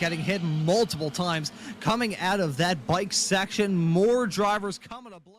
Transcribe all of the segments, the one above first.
getting hit multiple times coming out of that bike section. More drivers coming to blows.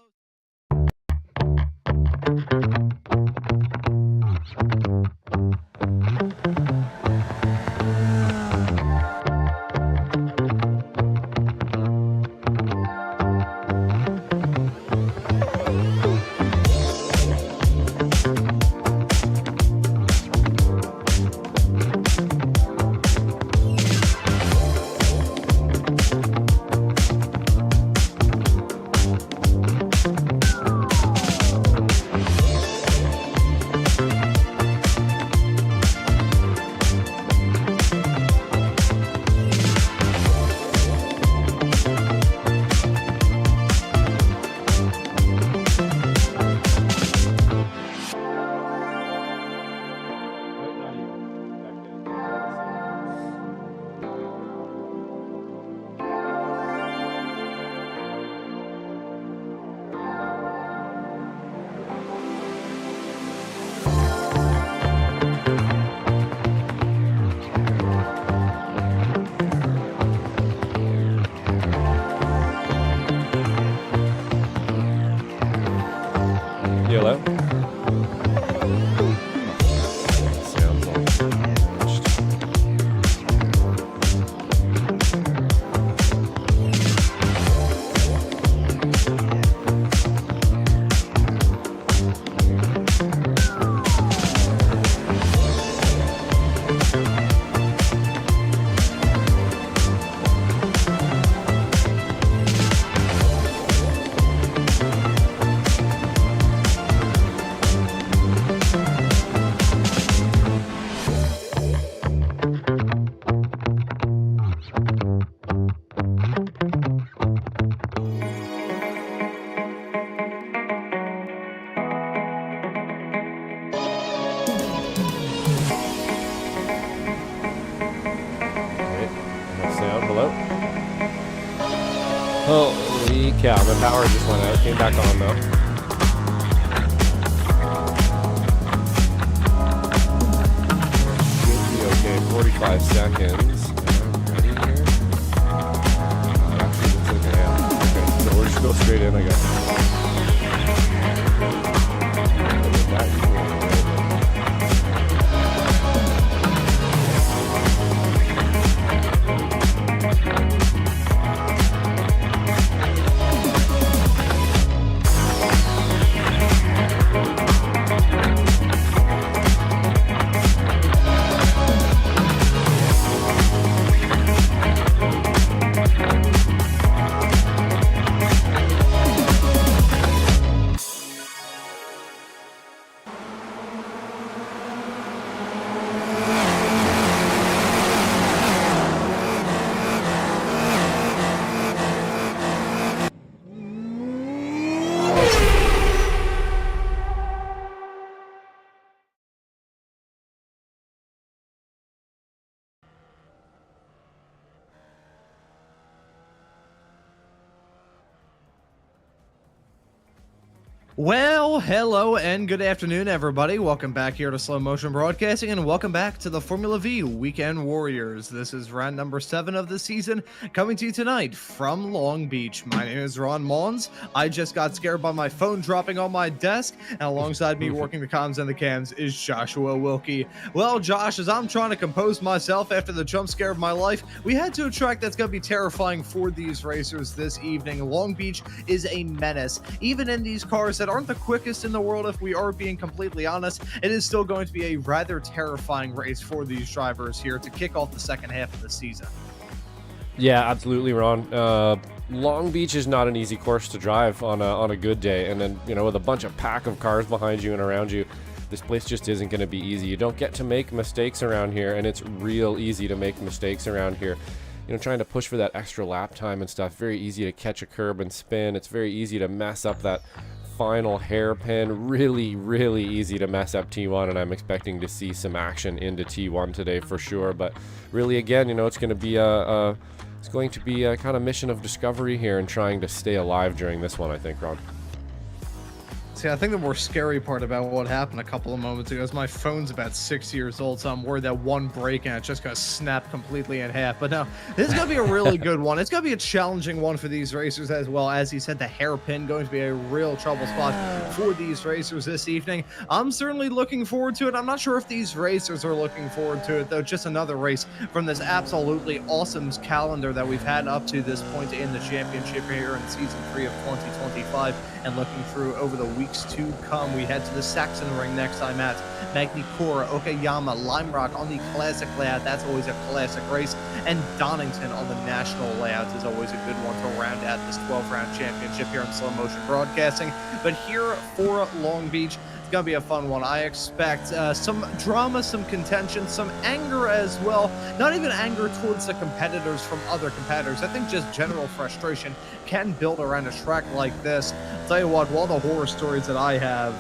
Hello? Sounds Hello? Holy cow, my power just went out. Came back on though. Should be okay. 45 seconds. Ready here? Actually, looks like I am. Okay, so we'll just go straight in, I guess. Well, hello and good afternoon, everybody. Welcome back here to Slow Motion Broadcasting, and welcome back to the Formula V Weekend Warriors. This is round number 7 of the season, coming to you tonight from Long Beach. My name is Ron Maunz. I just got scared by my phone dropping on my desk, and alongside me working the comms and the cams is Joshua Wilkie. Well, Josh, as I'm trying to compose myself after the jump scare of my life, we head to a track that's going to be terrifying for these racers this evening. Long Beach is a menace. Even in these cars that aren't the quickest in the world, if we are being completely honest, it is still going to be a rather terrifying race for these drivers here to kick off the second half of the season. Yeah, absolutely, Ron. Long Beach is not an easy course to drive on a good day, and then, you know, with a bunch of pack of cars behind you and around you, this place just isn't going to be easy. You don't get to make mistakes around here, and it's real easy to make mistakes around here. You know, trying to push for that extra lap time and stuff, very easy to catch a curb and spin. It's very easy to mess up that final hairpin. Really easy to mess up T1, and I'm expecting to see some action into T1 today for sure. But really, again, you know, it's going to be a kind of mission of discovery here and trying to stay alive during this one, I think, Ron. See, I think the more scary part about what happened a couple of moments ago is my phone's about 6 years old, so I'm worried that one break and it's just going to snap completely in half. But no, this is going to be a really good one. It's going to be a challenging one for these racers as well. As he said, the hairpin going to be a real trouble spot for these racers this evening. I'm certainly looking forward to it. I'm not sure if these racers are looking forward to it, though. Just another race from this absolutely awesome calendar that we've had up to this point in the championship here in Season 3 of 2025. And looking through over the weeks to come, we head to the Saxon Ring next time at Magny-Cours, Okayama, Lime Rock on the classic layout. That's always a classic race. And Donington on the national layout is always a good one to round out this 12-round championship here in slow motion broadcasting. But here for Long Beach, it's going to be a fun one. I expect some drama, some contention, some anger as well. Not even anger towards the competitors from other competitors. I think just general frustration can build around a track like this. I'll tell you what, one of the horror stories that I have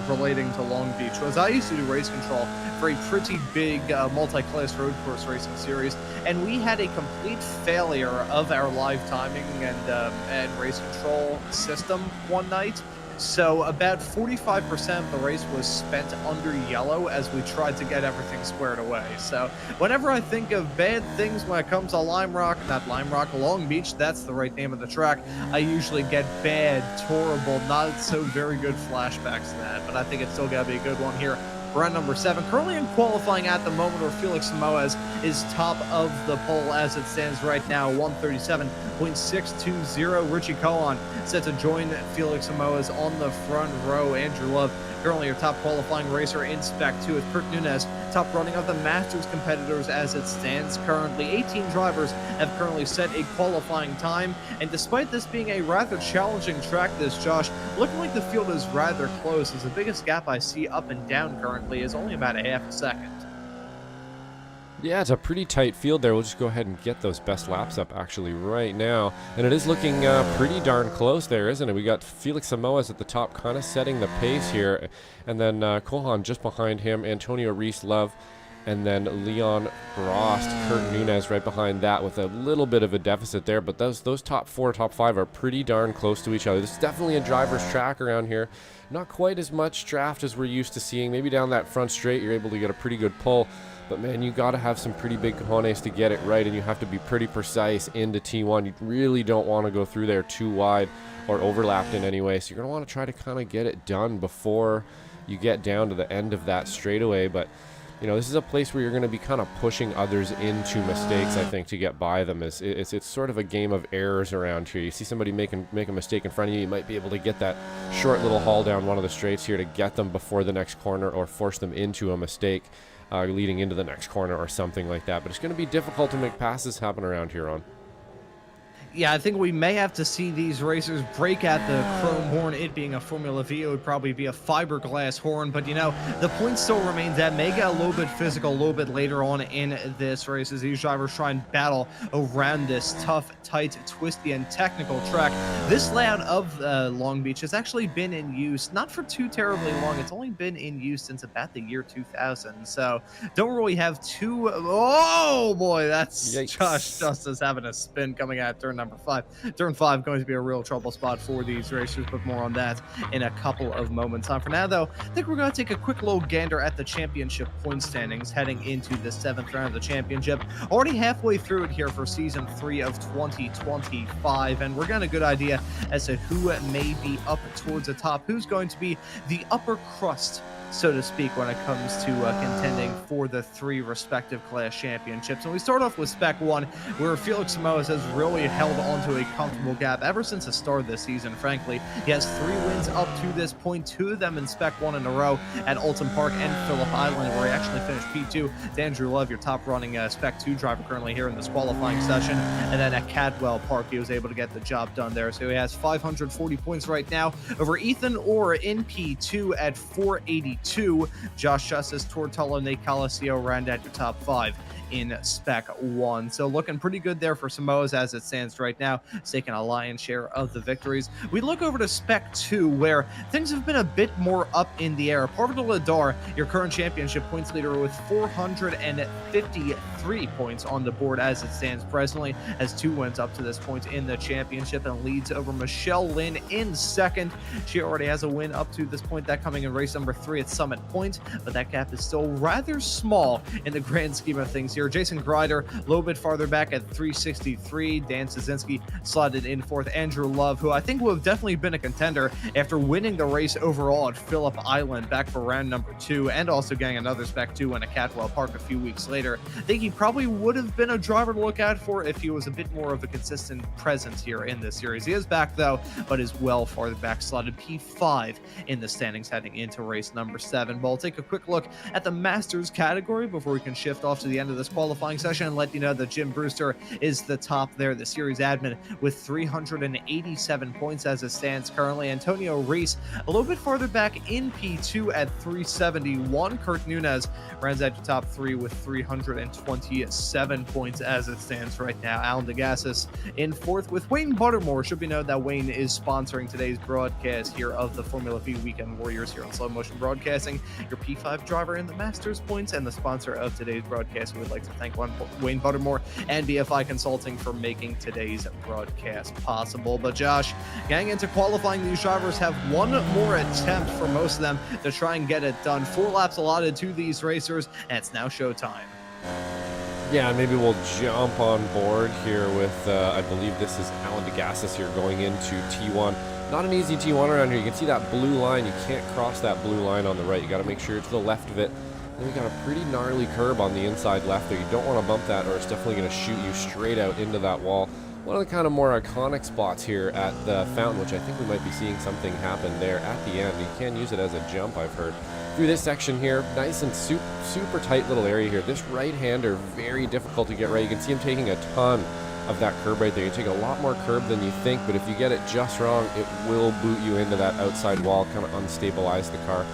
relating to Long Beach was I used to do race control for a pretty big multi-class road course racing series, and we had a complete failure of our live timing and race control system one night. So about 45% of the race was spent under yellow as we tried to get everything squared away. So whenever I think of bad things when it comes to Long Beach, that's the right name of the track, I usually get bad, horrible, not so very good flashbacks to that. But I think it's still got to be a good one here. Round number 7, currently in qualifying at the moment, where Felix Samoes is top of the pole as it stands right now, 137.620. Richie Cohen set to join Felix Samoes on the front row. Andrew Love, currently your top qualifying racer in Spec 2, with Kurt Nunes top running of the Masters competitors as it stands currently. 18 drivers have currently set a qualifying time, and despite this being a rather challenging track, Josh, looking like the field is rather close, as the biggest gap I see up and down currently is only about a half a second. Yeah, it's a pretty tight field there. We'll just go ahead and get those best laps up actually right now. And it is looking pretty darn close there, isn't it? We got Felix Samoes at the top kind of setting the pace here. And then Kohan just behind him, Antonio Reese-Love, and then Leon Brost, Kurt Nunes right behind that with a little bit of a deficit there. But those top 4, top 5 are pretty darn close to each other. This is definitely a driver's track around here. Not quite as much draft as we're used to seeing. Maybe down that front straight, you're able to get a pretty good pull. But man, you got to have some pretty big cojones to get it right, and you have to be pretty precise into T1. You really don't want to go through there too wide or overlapped in any way. So you're going to want to try to kind of get it done before you get down to the end of that straightaway. But you know, this is a place where you're going to be kind of pushing others into mistakes, I think, to get by them. It's sort of a game of errors around here. You see somebody make a mistake in front of you, you might be able to get that short little haul down one of the straights here to get them before the next corner or force them into a mistake leading into the next corner or something like that. But it's going to be difficult to make passes happen around here, Ron. Yeah, I think we may have to see these racers break at the chrome horn. It being a Formula V, it would probably be a fiberglass horn. But, you know, the point still remains that may get a little bit physical a little bit later on in this race as these drivers try and battle around this tough, tight, twisty, and technical track. This layout of Long Beach has actually been in use, not for too terribly long. It's only been in use since about the year 2000. So don't really have too... Oh, boy, that's Yikes. Josh Justice having a spin coming out turn number 5. Turn 5 going to be a real trouble spot for these racers, but more on that in a couple of moments. For now, though, I think we're going to take a quick little gander at the championship point standings heading into the 7th round of the championship. Already halfway through it here for Season 3 of 2025, and we're getting a good idea as to who may be up towards the top, who's going to be the upper crust, so to speak, when it comes to contending for the 3 respective class championships. And we start off with Spec 1, where Felix Samoes has really held onto a comfortable gap ever since the start of this season, frankly. He has 3 wins up to this point, 2 of them in Spec 1 in a row at Alton Park and Phillip Island, where he actually finished P2. To Andrew Love, your top running Spec 2 driver currently here in this qualifying session. And then at Cadwell Park, he was able to get the job done there. So he has 540 points right now over Ethan Orr in P2 at 482. Josh Justice, Tortello, Nate Colascio round out your top 5. in Spec 1. So looking pretty good there for Samoas as it stands right now. It's taking a lion's share of the victories. We look over to Spec 2, where things have been a bit more up in the air. Portal Ladar, your current championship points leader, with 453 points on the board as it stands presently, has 2 wins up to this point in the championship and leads over Michelle Lynn in second. She already has a win up to this point, that coming in race number 3 at Summit Point, but that gap is still rather small in the grand scheme of things here. Jason Grider a little bit farther back at 363. Dan Szynski slotted in fourth. Andrew Love, who I think would have definitely been a contender after winning the race overall at Phillip Island back for round number 2, and also getting another Spec 2 win at Catwell Park a few weeks later. I think he probably would have been a driver to look out for if he was a bit more of a consistent presence here in this series. He is back though, but is well farther back, slotted P5 in the standings heading into race number 7. But we'll take a quick look at the Masters category before we can shift off to the end of this qualifying session and let you know that Jim Brewster is the top there, the series admin, with 387 points as it stands currently. Antonio Reese a little bit farther back in P2 at 371. Kurt Nunez rounds out the top 3 with 327 points as it stands right now. Alan DeGassis in fourth with Wayne Buttermore. Should be noted that Wayne is sponsoring today's broadcast here of the Formula V Weekend Warriors here on Slow Motion Broadcasting, your P5 driver in the Masters points and the sponsor of today's broadcast. We would like to thank Wayne Buttermore and BFI Consulting for making today's broadcast possible. But Josh, getting into qualifying, these drivers have one more attempt for most of them to try and get it done. 4 laps allotted to these racers, and it's now showtime. Yeah, maybe we'll jump on board here with, I believe this is Alan DeGassis here going into T1. Not an easy T1 around here. You can see that blue line. You can't cross that blue line on the right. You got to make sure you're to the left of it. Then we got a pretty gnarly curb on the inside left there. You don't want to bump that, or it's definitely going to shoot you straight out into that wall. One of the kind of more iconic spots here at the fountain, which I think we might be seeing something happen there at the end. You can use it as a jump, I've heard. Through this section here, nice and super tight little area here. This right-hander, very difficult to get right. You can see him taking a ton of that curb right there. You take a lot more curb than you think, but if you get it just wrong, it will boot you into that outside wall, kind of unstabilize the car.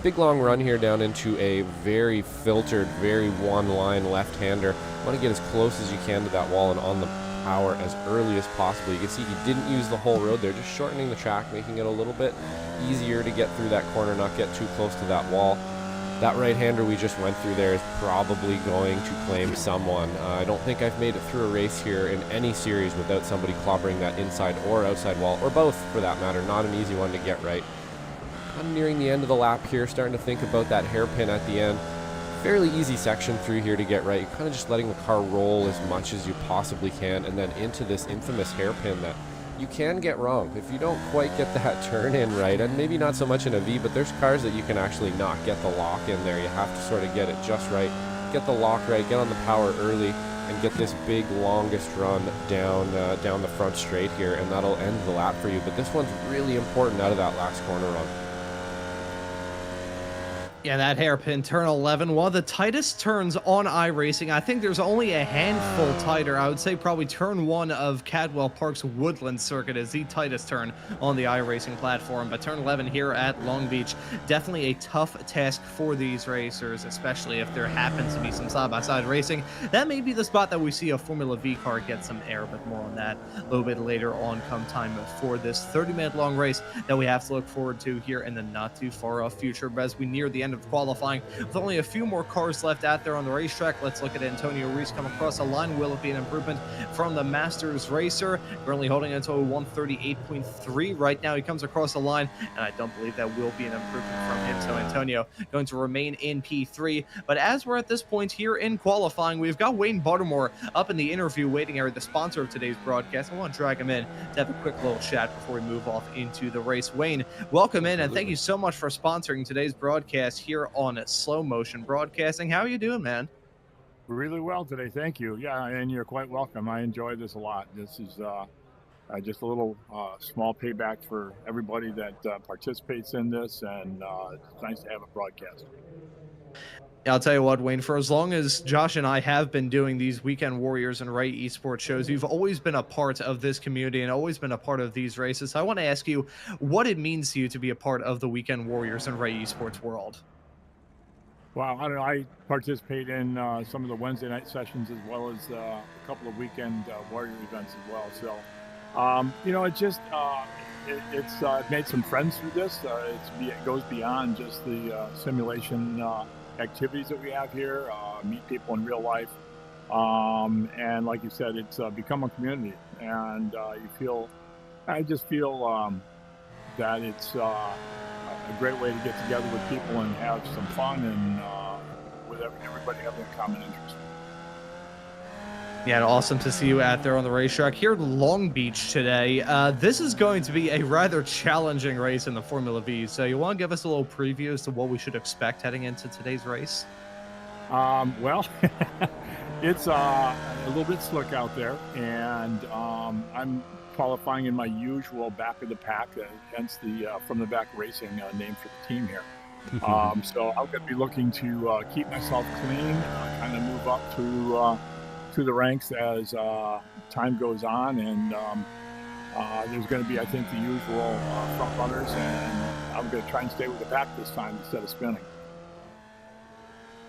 Big long run here down into a very filtered, very one-line left-hander. Want to get as close as you can to that wall and on the power as early as possible. You can see he didn't use the whole road there, just shortening the track, making it a little bit easier to get through that corner, not get too close to that wall. That right-hander we just went through there is probably going to claim someone. I don't think I've made it through a race here in any series without somebody clobbering that inside or outside wall, or both for that matter. Not an easy one to get right. I'm nearing the end of the lap here, starting to think about that hairpin at the end. Fairly easy section through here to get right. You're kind of just letting the car roll as much as you possibly can, and then into this infamous hairpin that you can get wrong if you don't quite get that turn in right, and maybe not so much in a V, but there's cars that you can actually not get the lock in there. You have to sort of get it just right, get the lock right, get on the power early, and get this big longest run down the front straight here, and that'll end the lap for you. But this one's really important out of that last corner run. Yeah, that hairpin, turn 11, one of the tightest turns on iRacing. I think there's only a handful tighter. I would say probably turn 1 of Cadwell Park's Woodland Circuit is the tightest turn on the iRacing platform. But turn 11 here at Long Beach, definitely a tough task for these racers, especially if there happens to be some side-by-side racing. That may be the spot that we see a Formula V car get some air, but more on that a little bit later on come time for this 30-minute long race that we have to look forward to here in the not too far off future. But as we near the end of qualifying, with only a few more cars left out there on the racetrack, let's look at Antonio Reese come across the line. Will it be an improvement from the Masters racer? Currently holding a total 138.3 right now. He comes across the line, and I don't believe that will be an improvement from him. So Antonio going to remain in P3. But as we're at this point here in qualifying, we've got Wayne Buttermore up in the interview waiting area, the sponsor of today's broadcast. I want to drag him in to have a quick little chat before we move off into the race. Wayne, welcome in, and thank you so much for sponsoring today's broadcast here on Slow Motion Broadcasting. How are you doing, man? Really well today, thank you. Yeah, and you're quite welcome. I enjoy this a lot. This is just a little small payback for everybody that participates in this, and it's nice to have a broadcast. I'll tell you what, Wayne, for as long as Josh and I have been doing these Weekend Warriors and Right Esports shows, you've always been a part of this community and always been a part of these races. So I want to ask you what it means to you to be a part of the Weekend Warriors and Right Esports world. Wow, I don't know. I participate in some of the Wednesday night sessions as well as a couple of weekend warrior events as well. So, it just it's made some friends through this. It goes beyond just the simulation activities that we have here. Meet people in real life, and like you said, it's become a community, and I just feel that it's a great way to get together with people and have some fun and with everybody having a common interest. Yeah, awesome to see you out there on the racetrack here in Long Beach today. This is going to be a rather challenging race in the Formula V. So you want to give us a little preview as to what we should expect heading into today's race? Well, it's a little bit slick out there, and I'm qualifying in my usual back of the pack, hence the from the back racing name for the team here. So I'm going to be looking to keep myself clean, kind of move up to the ranks as time goes on, and there's going to be, I think, the usual front runners, and I'm going to try and stay with the pack this time instead of spinning.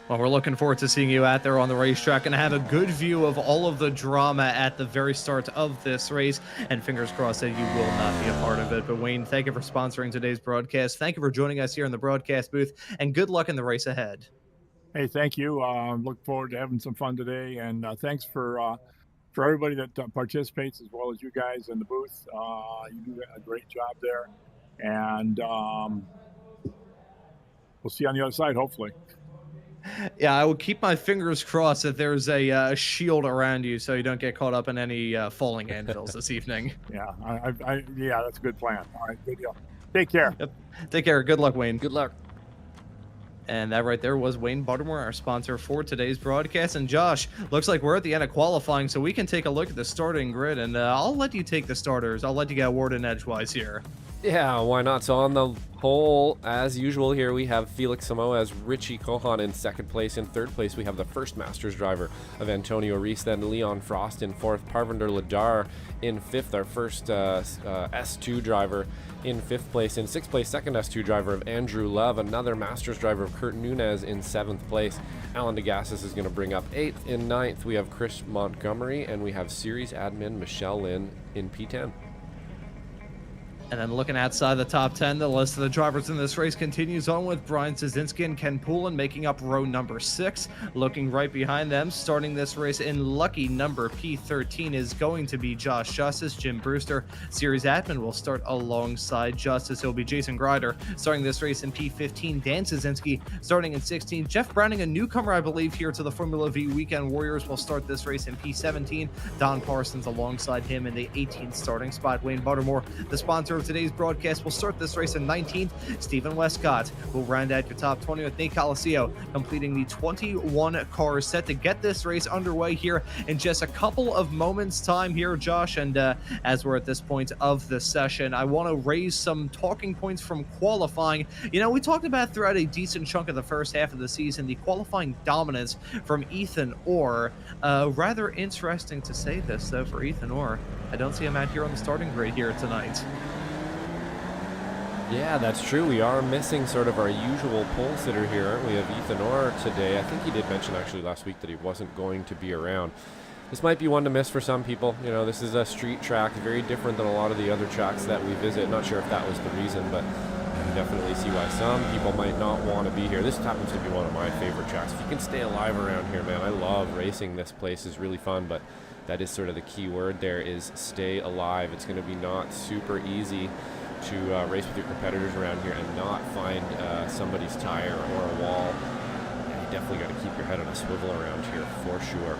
Well, we're looking forward to seeing you out there on the racetrack and have a good view of all of the drama at the very start of this race. And fingers crossed that you will not be a part of it. But Wayne, thank you for sponsoring today's broadcast. Thank you for joining us here in the broadcast booth, and good luck in the race ahead. Hey, thank you. Look forward to having some fun today, and thanks for everybody that participates as well as you guys in the booth. You do a great job there, and we'll see you on the other side, hopefully. Yeah, I will keep my fingers crossed that there's a shield around you so you don't get caught up in any falling anvils this evening. Yeah, yeah, that's a good plan. All right, good deal. Take care. Yep. Take care. Good luck, Wayne. Good luck. And that right there was Wayne Baltimore, our sponsor for today's broadcast. And Josh, looks like we're at the end of qualifying, so we can take a look at the starting grid. And I'll let you take the starters. I'll let you get a word in edgewise here. Yeah, why not? So on the pole, as usual here, we have Felix Samoa, Richie Kohan in second place. In third place, we have the first Masters driver of Antonio Reese, then Leon Frost in fourth, Parvinder Ladar in fifth, our first S2 driver in fifth place. In sixth place, second S2 driver of Andrew Love, another Masters driver of Kurt Nunez in seventh place. Alan DeGassis is going to bring up eighth. In ninth, we have Chris Montgomery, and we have series admin Michelle Lynn in P10. And then looking outside the top 10, the list of the drivers in this race continues on with Brian Szynski and Ken Poulin making up row number 6. Looking right behind them, starting this race in lucky number P13 is going to be Josh Justice. Jim Brewster, series admin, will start alongside Justice. It'll be Jason Grider starting this race in P15. Dan Szynski starting in 16. Jeff Browning, a newcomer, I believe, here to the Formula V Weekend Warriors, will start this race in P17. Don Parsons alongside him in the 18th starting spot. Wayne Baltimore, the sponsor of today's broadcast, will start this race in 19th. Stephen Westcott will round out your top 20 with Nate Colasio completing the 21 cars set to get this race underway here in just a couple of moments time here, Josh. And as we're at this point of the session, I want to raise some talking points from qualifying. You know, we talked about throughout a decent chunk of the first half of the season the qualifying dominance from Ethan Orr. Rather interesting to say this, though, for Ethan Orr. I don't see him out here on the starting grid here tonight. Yeah, that's true. We are missing sort of our usual pole sitter here, aren't we? Have Ethan Orr today. I think he did mention actually last week that he wasn't going to be around. This might be one to miss for some people. You know, this is a street track, very different than a lot of the other tracks that we visit. Not sure if that was the reason, but I can definitely see why some people might not want to be here. This happens to be one of my favorite tracks. If you can stay alive around here, man, I love racing. This place is really fun, but that is sort of the key word there, is stay alive. It's going to be not super easy to race with your competitors around here and not find somebody's tire or a wall. Yeah, you definitely got to keep your head on a swivel around here for sure.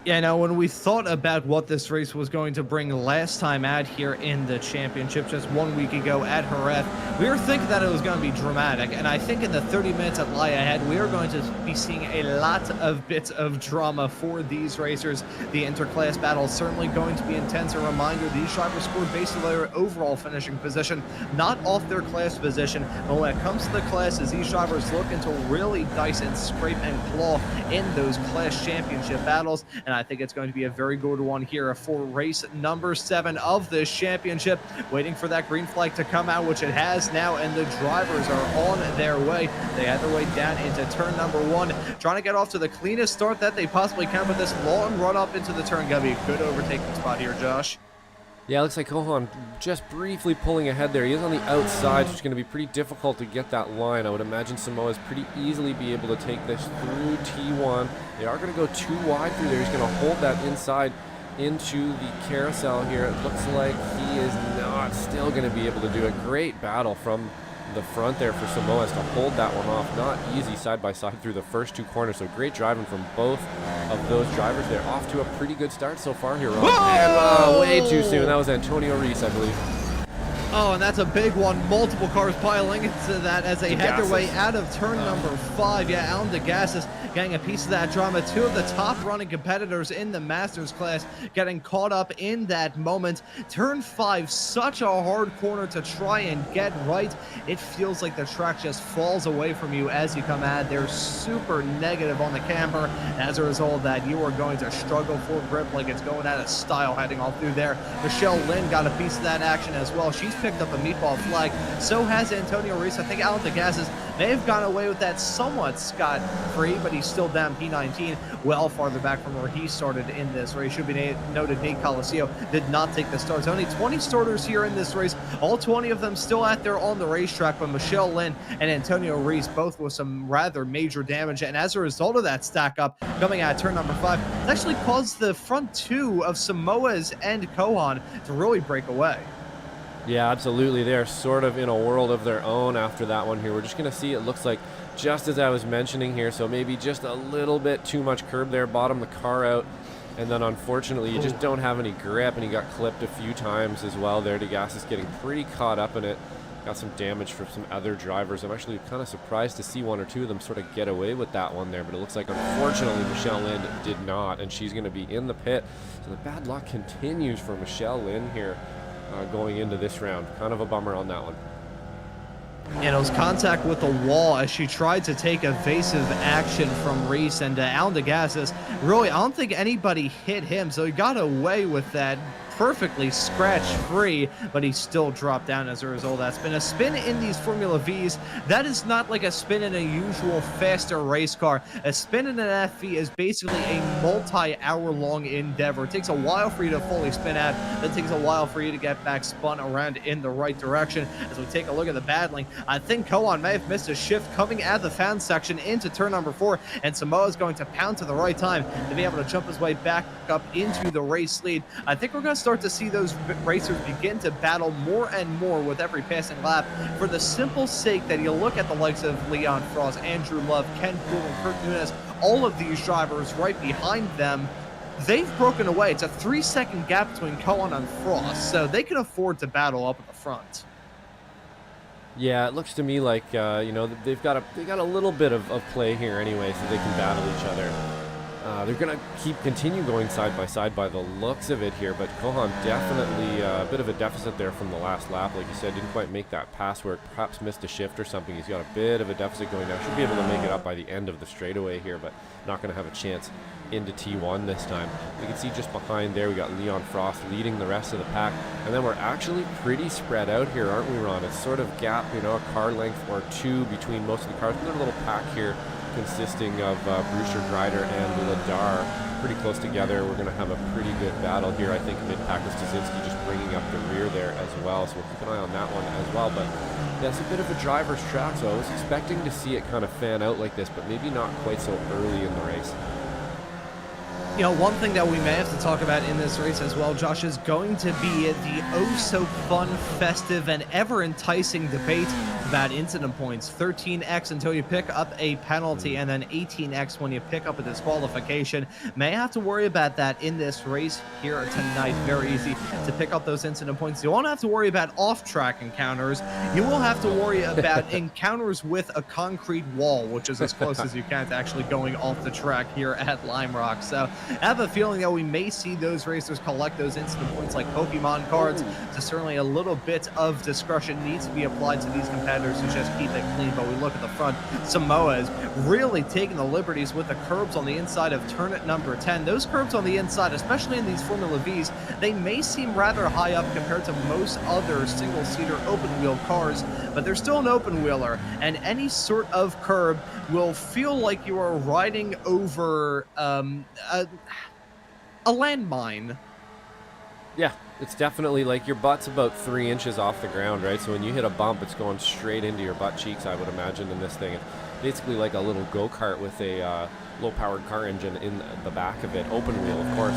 Yeah, now when we thought about what this race was going to bring last time out here in the championship just 1 week ago at Jerez, we were thinking that it was going to be dramatic. And I think in the 30 minutes that lie ahead, we are going to be seeing a lot of bits of drama for these racers. The interclass battle is certainly going to be intense. A reminder, these drivers scored based on their overall finishing position, not off their class position. But when it comes to the classes, these drivers looking to really dice and scrape and claw in those class championship battles. And I think it's going to be a very good one here for race number 7 of this championship. Waiting for that green flag to come out, which it has now, and the drivers are on their way. They had their way down into turn number 1, trying to get off to the cleanest start that they possibly can with this long run up into the turn. Gonna be a good overtaking spot here, Josh. Yeah, it looks like Kohan just briefly pulling ahead there. He is on the outside, so it's going to be pretty difficult to get that line. I would imagine Samoa's pretty easily be able to take this through T1. They are going to go too wide through there. He's going to hold that inside into the carousel here. It looks like he is not still going to be able to do a great battle from the front there for Samoa to hold that one off. Not easy side by side through the first 2 corners, so great driving from both of those drivers. They're off to a pretty good start so far here, Ron. And, way too soon. That was Antonio Reese, I believe. Oh, and that's a big one. Multiple cars piling into that as they head their way out of turn number 5. Yeah, Alan DeGassis getting a piece of that drama. 2 of the top running competitors in the Masters class getting caught up in that moment. Turn 5, such a hard corner to try and get right. It feels like the track just falls away from you as you come out. They're super negative on the camber. As a result of that, you are going to struggle for grip like it's going out of style heading all through there. Michelle Lynn got a piece of that action as well. She's picked up a meatball flag. So has Antonio Reese. I think Alan DeGassis may have gone away with that somewhat scot-free, but he's still down P19, well farther back from where he started in this race. Should be noted, Nate Coliseo did not take the starts. Only 20 starters here in this race, all 20 of them still out there on the racetrack, but Michelle Lynn and Antonio Reese both with some rather major damage, and as a result of that stack up coming out of turn number 5, it actually caused the front 2 of Samoa's and Kohan to really break away. Yeah, absolutely. They are sort of in a world of their own after that one here. We're just going to see, it looks like, just as I was mentioning here, so maybe just a little bit too much curb there, bottom the car out, and then unfortunately you just don't have any grip, and he got clipped a few times as well there. DeGassis getting pretty caught up in it. Got some damage from some other drivers. I'm actually kind of surprised to see 1 or 2 of them sort of get away with that one there, but it looks like unfortunately Michelle Lynn did not, and she's going to be in the pit. So the bad luck continues for Michelle Lynn here. Going into this round. Kind of a bummer on that one. And it was contact with the wall as she tried to take evasive action from Reese, and Alan DeGassis, really, I don't think anybody hit him, so he got away with that perfectly scratch-free, but he still dropped down as a result of that spin. A spin in these Formula Vs, that is not like a spin in a usual faster race car. A spin in an FV is basically a multi-hour-long endeavor. It takes a while for you to fully spin out, then it takes a while for you to get back spun around in the right direction. As we take a look at the battling, I think Kohan may have missed a shift coming out of the fan section into turn number 4, and Samoa is going to pound to the right time to be able to jump his way back up into the race lead. I think we're going to start to see those racers begin to battle more and more with every passing lap, for the simple sake that you look at the likes of Leon Frost, Andrew Love, Ken Poole, and Kurt Nunes, all of these drivers right behind them, they've broken away. It's a 3-second gap between Kohan and Frost, so they can afford to battle up at the front. Yeah, it looks to me like you know, they've got a little bit of play here anyway, so they can battle each other. They're going to continue going side by the looks of it here, but Kohan definitely a bit of a deficit there from the last lap. Like you said, didn't quite make that pass work, perhaps missed a shift or something. He's got a bit of a deficit going now. Should be able to make it up by the end of the straightaway here, but not going to have a chance into T1 this time. You can see just behind there, we got Leon Frost leading the rest of the pack, and then we're actually pretty spread out here, aren't we, Ron? It's sort of gap, you know, a car length or 2 between most of the cars. We've got a little pack here consisting of Brewster, Greider, and Ladar pretty close together. We're going to have a pretty good battle here. I think mid-pack with Stasinski just bringing up the rear there as well, so we'll keep an eye on that one as well. But that's a bit of a driver's track, so I was expecting to see it kind of fan out like this, but maybe not quite so early in the race. You know, one thing that we may have to talk about in this race as well, Josh, is going to be the oh-so-fun, festive, and ever-enticing debate about incident points. 13x until you pick up a penalty, and then 18x when you pick up a disqualification. May have to worry about that in this race here tonight. Very easy to pick up those incident points. You won't have to worry about off-track encounters. You will have to worry about encounters with a concrete wall, which is as close as you can to actually going off the track here at Lime Rock. So I have a feeling that we may see those racers collect those instant points like Pokemon cards. So certainly a little bit of discretion needs to be applied to these competitors to just keep it clean. But we look at the front, Samoa is really taking the liberties with the curbs on the inside of turn at number 10. Those curbs on the inside, especially in these Formula Vs, they may seem rather high up compared to most other single-seater open-wheel cars, but they're still an open-wheeler, and any sort of curb will feel like you are riding over a landmine. Yeah, it's definitely like your butt's about 3 inches off the ground, right? So when you hit a bump, it's going straight into your butt cheeks, I would imagine, in this thing. It's basically like a little go-kart with a low-powered car engine in the back of it, open wheel, of course.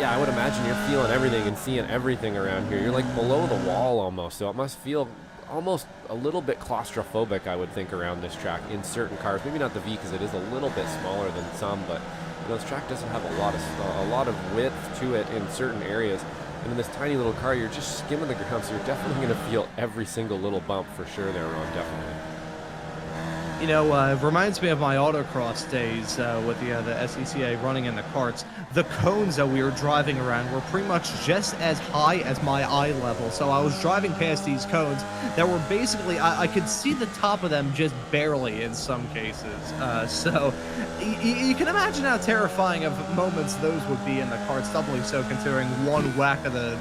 Yeah, I would imagine you're feeling everything and seeing everything around here. You're like below the wall almost, so it must feel almost a little bit claustrophobic, I would think, around this track in certain cars. Maybe not the V, because it is a little bit smaller than some, but you know, this track doesn't have a lot of width to it in certain areas. And in this tiny little car, you're just skimming the ground, so you're definitely going to feel every single little bump for sure there, Ron, definitely. You know, it reminds me of my autocross days with the SCCA running in the karts. The cones that we were driving around were pretty much just as high as my eye level. So I was driving past these cones that were basically, I could see the top of them just barely in some cases. So you can imagine how terrifying of moments those would be in the karts, doubly so considering one whack of the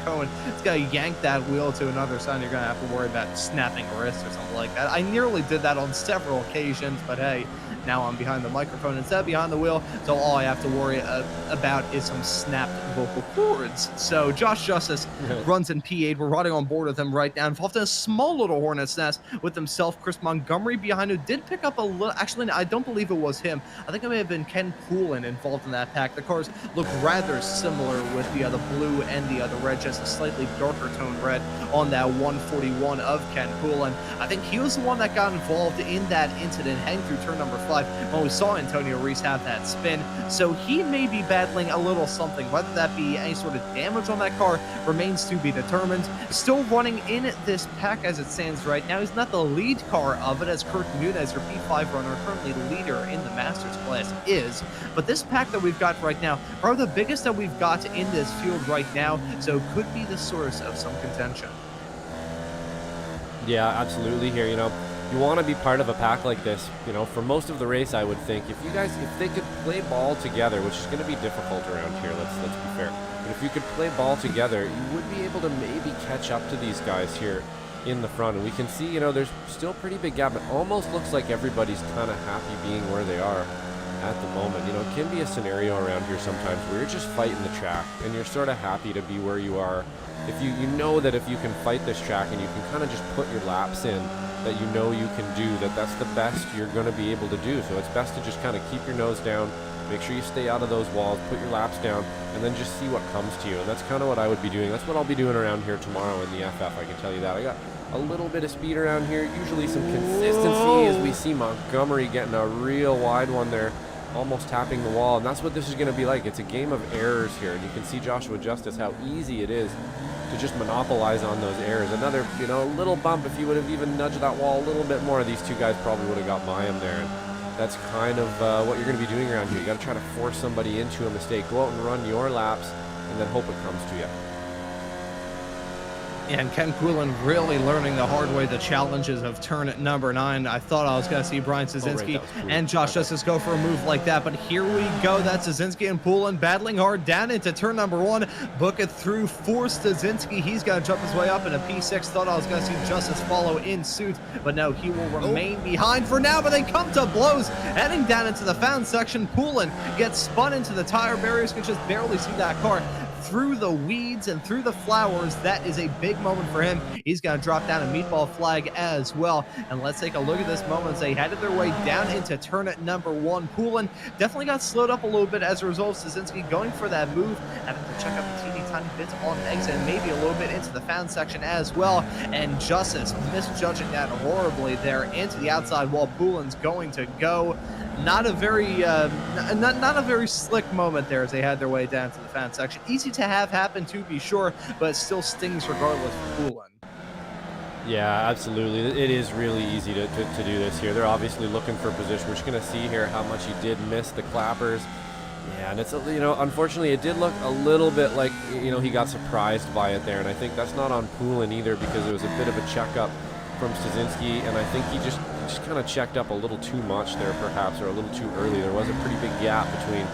cone, it's gonna yank that wheel to another side, and you're gonna have to worry about snapping a wrist or something like that. I nearly did that on several occasions, but hey, now I'm behind the microphone instead of behind the wheel, so all I have to worry about is some snapped vocal cords. So Josh Justice runs in P8. We're riding on board with him right now, involved in a small little hornet's nest with himself. Chris Montgomery behind, who did pick up a little, actually I don't believe it was him. I think it may have been Ken Poulin involved in that pack. The cars look rather similar with the blue and the red, just a slightly darker toned red on that 141 of Ken Poulin. I think he was the one that got involved in that incident heading through turn number 5 when we saw Antonio Reese have that spin. So he may be battling a little something. Whether that be any sort of damage on that car remains to be determined. Still running in this pack as it stands right now. He's not the lead car of it, as Kurt Nunez, your P5 runner, currently leader in the Masters class, is. But this pack that we've got right now are the biggest that we've got in this field right now, so could be the source of some contention. Yeah, absolutely here, you know. You want to be part of a pack like this, you know, for most of the race, I would think. If they could play ball together, which is going to be difficult around here, let's be fair. But if you could play ball together, you would be able to maybe catch up to these guys here in the front. And we can see, you know, there's still a pretty big gap. It almost looks like everybody's kind of happy being where they are at the moment. You know, it can be a scenario around here sometimes where you're just fighting the track and you're sort of happy to be where you are. If you know that if you can fight this track and you can kind of just put your laps in, that you know you can do, that's the best you're going to be able to do. So it's best to just kind of keep your nose down, make sure you stay out of those walls, put your laps down, and then just see what comes to you. And that's kind of what I would be doing. That's what I'll be doing around here tomorrow in the FF, I can tell you that. I got a little bit of speed around here, usually some consistency, as we see Montgomery getting a real wide one there, almost tapping the wall. And that's what this is going to be like. It's a game of errors here. And you can see Joshua Justice, how easy it is to just monopolize on those errors. Another, you know, little bump, if you would have even nudged that wall a little bit more, these two guys probably would have got by him there. And that's kind of what you're going to be doing around here. You got to try to force somebody into a mistake. Go out and run your laps and then hope it comes to you. And Ken Poulin really learning the hard way the challenges of turn number 9. I thought I was going to see Brian Szynski and Josh Justice go for a move like that, but here we go. That's Szynski and Poulin battling hard down into turn number 1. Book it through for Szynski. He's going to jump his way up in a P6. Thought I was going to see Justice follow in suit, but no, he will remain behind for now, but they come to blows. Heading down into the found section, Poulin gets spun into the tire barriers. You can just barely see that car through the weeds and through the flowers. That is a big moment for him. He's going to drop down a meatball flag as well. And let's take a look at this moment as they headed their way down into turn number 1. Poulin definitely got slowed up a little bit as a result. Szynski going for that move, having to check out the teeny tiny bits on exit and maybe a little bit into the found section as well. And Justice misjudging that horribly there into the outside wall. Poulin's going to go. Not a very not a very slick moment there as they had their way down to the found section. Easy to have happen, to be sure, but it still stings regardless for Poulin. Yeah, absolutely. It is really easy to do this here. They're obviously looking for position. We're just going to see here how much he did miss the clappers. Yeah, and it's, unfortunately it did look a little bit like, he got surprised by it there, and I think that's not on Poulin either, because it was a bit of a checkup from Stasinski, and I think he just kind of checked up a little too much there perhaps, or a little too early. There was a pretty big gap between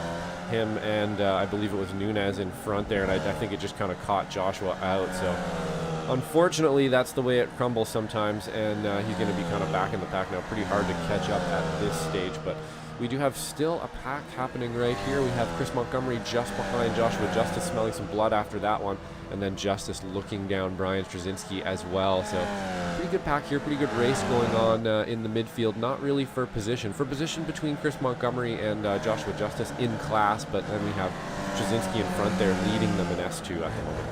him and I believe it was Nunez in front there, and I think it just kind of caught Joshua out. So unfortunately that's the way it crumbles sometimes, and he's going to be kind of back in the pack now. Pretty hard to catch up at this stage, but we do have still a pack happening right here. We have Chris Montgomery just behind Joshua Justice, smelling some blood after that one, and then Justice looking down Brian Straczynski as well. So pretty good pack here, pretty good race going on in the midfield. Not really for position between Chris Montgomery and Joshua Justice in class, but then we have Straczynski in front there leading them in S2 at the moment.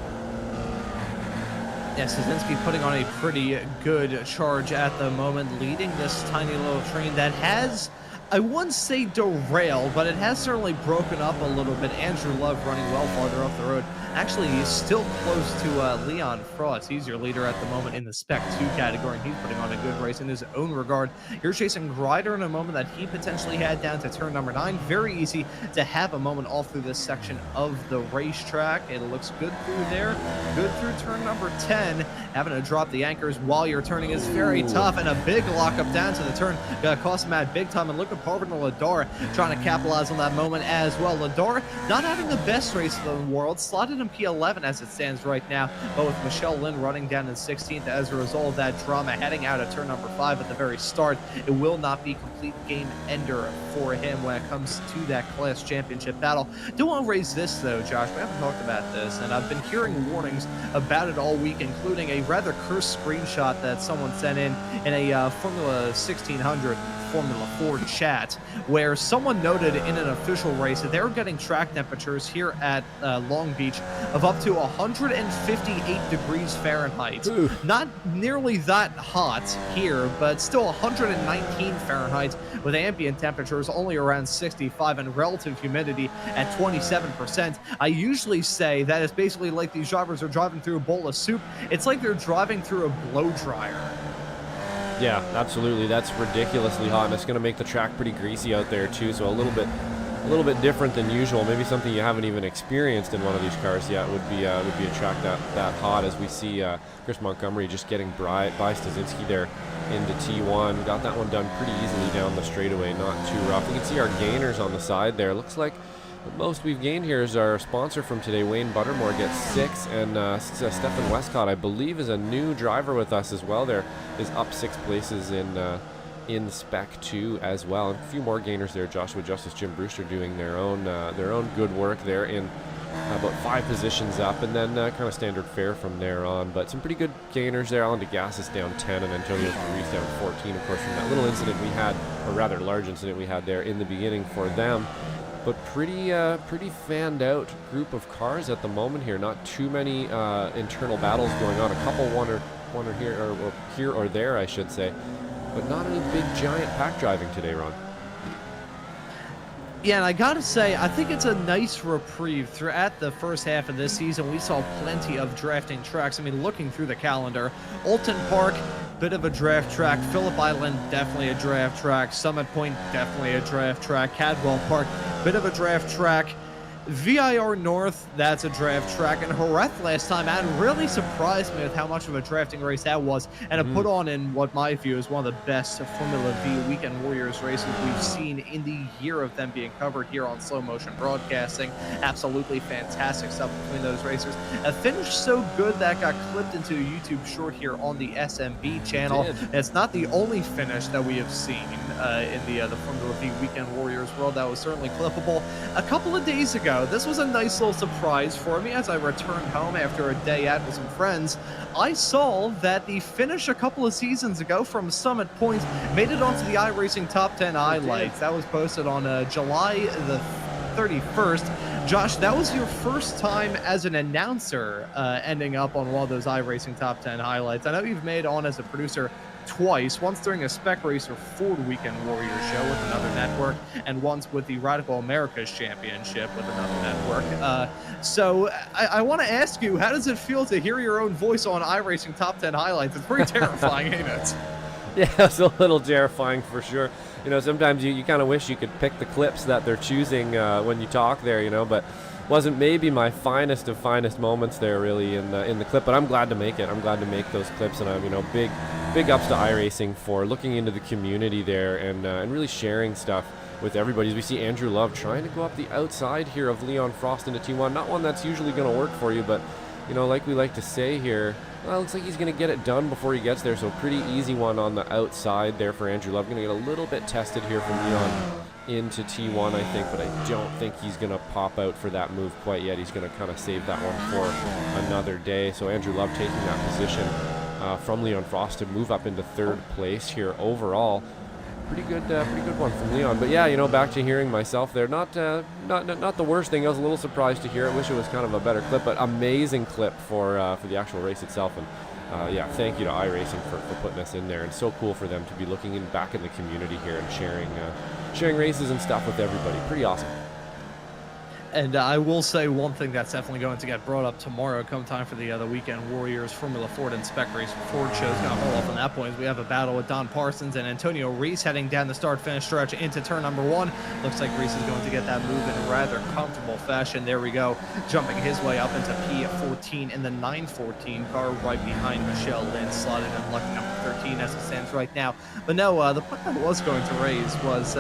Yeah, Straczynski putting on a pretty good charge at the moment, leading this tiny little train that has, I wouldn't say derailed, but it has certainly broken up a little bit. Andrew Love running well farther up the road. Actually, he's still close to Leon Frost. He's your leader at the moment in the Spec 2 category, and he's putting on a good race in his own regard. You're chasing Grider in a moment that he potentially had down to turn number 9. Very easy to have a moment all through this section of the racetrack. It looks good through there, good through turn number 10. Having to drop the anchors while you're turning is very tough, and a big lockup down to the turn. Gonna cost him at big time, and look at Parvin Ladar trying to capitalize on that moment as well. Ladar not having the best race in the world, slotted in P11 as it stands right now, but with Michelle Lynn running down in 16th as a result of that drama heading out of turn number 5 at the very start. It will not be complete game ender for him when it comes to that class championship battle. Do want to raise this though, Josh. We haven't talked about this, and I've been hearing warnings about it all week, including a rather cursed screenshot that someone sent in a Formula 1600 Formula 4 chat, where someone noted in an official race that they were getting track temperatures here at Long Beach of up to 158 degrees Fahrenheit. Ooh. Not nearly that hot here, but still 119 Fahrenheit with ambient temperatures only around 65 and relative humidity at 27%. I usually say that it's basically like these drivers are driving through a bowl of soup. It's like they're driving through a blow dryer. Yeah, absolutely. That's ridiculously hot, and it's going to make the track pretty greasy out there too. So a little bit different than usual. Maybe something you haven't even experienced in one of these cars yet would be a track that hot. As we see Chris Montgomery just getting by Stasinski there into T1. Got that one done pretty easily down the straightaway, not too rough. We can see our gainers on the side there. Looks like the most we've gained here is our sponsor from today, Wayne Buttermore, gets 6, and Stefan Westcott, I believe, is a new driver with us as well. There is up 6 places in Spec 2 as well. And a few more gainers there. Joshua Justice, Jim Brewster doing their own good work there in about 5 positions up, and then kind of standard fare from there on. But some pretty good gainers there. Alan DeGas is down 10, and Antonio Ruiz down 14, of course, from that little incident we had, or rather large incident we had there in the beginning for them. But pretty fanned out group of cars at the moment here. Not too many internal battles going on. A couple one or here or there, I should say. But not any big giant pack driving today, Ron. Yeah, and I gotta say, I think it's a nice reprieve. Throughout the first half of this season, we saw plenty of drafting tracks. I mean, looking through the calendar, Alton Park, bit of a draft track. Phillip Island, definitely a draft track. Summit Point, definitely a draft track. Cadwell Park, bit of a draft track. VIR North, that's a draft track, and Jerez last time out really surprised me with how much of a drafting race that was, and it put on in what my view is one of the best Formula V Weekend Warriors races we've seen in the year of them being covered here on Slow Motion Broadcasting. Absolutely fantastic stuff between those racers. A finish so good that got clipped into a YouTube short here on the SMB channel. It's not the only finish that we have seen in the Formula V Weekend Warriors world that was certainly clippable. A couple of days ago, this was a nice little surprise for me as I returned home after a day out with some friends. I saw that the finish a couple of seasons ago from Summit Point made it onto the iRacing Top 10 highlights. That was posted on July the 31st. Josh, that was your first time as an announcer ending up on one of those iRacing Top 10 highlights. I know you've made on as a producer twice, once during a Spec Racer Ford Weekend Warrior show with another network, and once with the Radical Americas Championship with another network. So I want to ask you, how does it feel to hear your own voice on iRacing Top 10 highlights? It's pretty terrifying, ain't it? Yeah, it's a little terrifying for sure. you know, sometimes you kind of wish you could pick the clips that they're choosing when you talk there, you know, but wasn't maybe my finest of finest moments there really in the clip, but I'm glad to make it. I'm glad to make those clips, and I'm, you know, big ups to iRacing for looking into the community there and really sharing stuff with everybody. As we see Andrew Love trying to go up the outside here of Leon Frost into T1. Not one that's usually going to work for you, but, you know, like we like to say here, well, it looks like he's going to get it done before he gets there, so pretty easy one on the outside there for Andrew Love. Going to get a little bit tested here from Leon into T1, I think, but I don't think he's going to pop out for that move quite yet. He's going to kind of save that one for another day. So Andrew Love taking that position from Leon Frost to move up into third place here overall. Pretty good one from Leon. But yeah, you know, back to hearing myself there. Not the worst thing. I was a little surprised to hear it. Wish it was kind of a better clip, but amazing clip for the actual race itself. And yeah, thank you to iRacing for putting us in there. And so cool for them to be looking back in the community here and sharing races and stuff with everybody. Pretty awesome. And I will say one thing that's definitely going to get brought up tomorrow come time for the Weekend Warriors Formula Ford and Spec Race. Ford show's going to hold off on that point. We have a battle with Don Parsons and Antonio Reese heading down the start-finish stretch into turn number 1. Looks like Reese is going to get that move in rather comfortable fashion. There we go, jumping his way up into P14 in the 914 car right behind Michelle Lynn, slotted in lucky number 13 as it stands right now. But no, the point I was going to raise was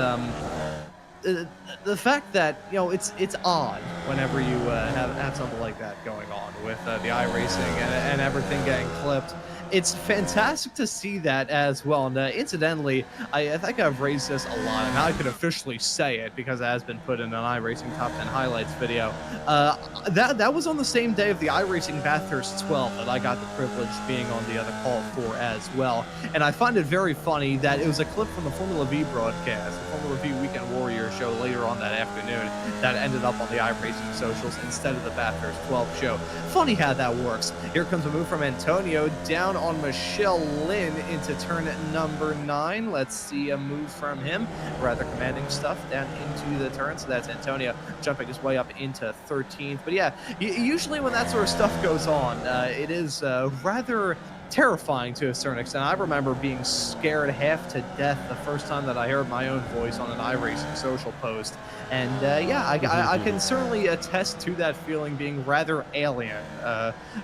the fact that, you know, it's odd whenever you have something like that going on with the iRacing and everything getting clipped. It's fantastic to see that as well. And incidentally, I think I've raised this a lot, and I could officially say it because it has been put in an iRacing Top 10 Highlights video. That was on the same day of the iRacing Bathurst 12 that I got the privilege being on the other call for as well. And I find it very funny that it was a clip from the Formula V broadcast, the Formula V Weekend Warrior show later on that afternoon, that ended up on the iRacing socials instead of the Bathurst 12 show. Funny how that works. Here comes a move from Antonio down on Michelle Lynn into turn number 9. Let's see a move from him. Rather commanding stuff down into the turn. So that's Antonio jumping his way up into 13th. But yeah, usually when that sort of stuff goes on, it is rather terrifying to a certain extent. I remember being scared half to death the first time that I heard my own voice on an iRacing social post. And yeah, I can certainly attest to that feeling being rather alien,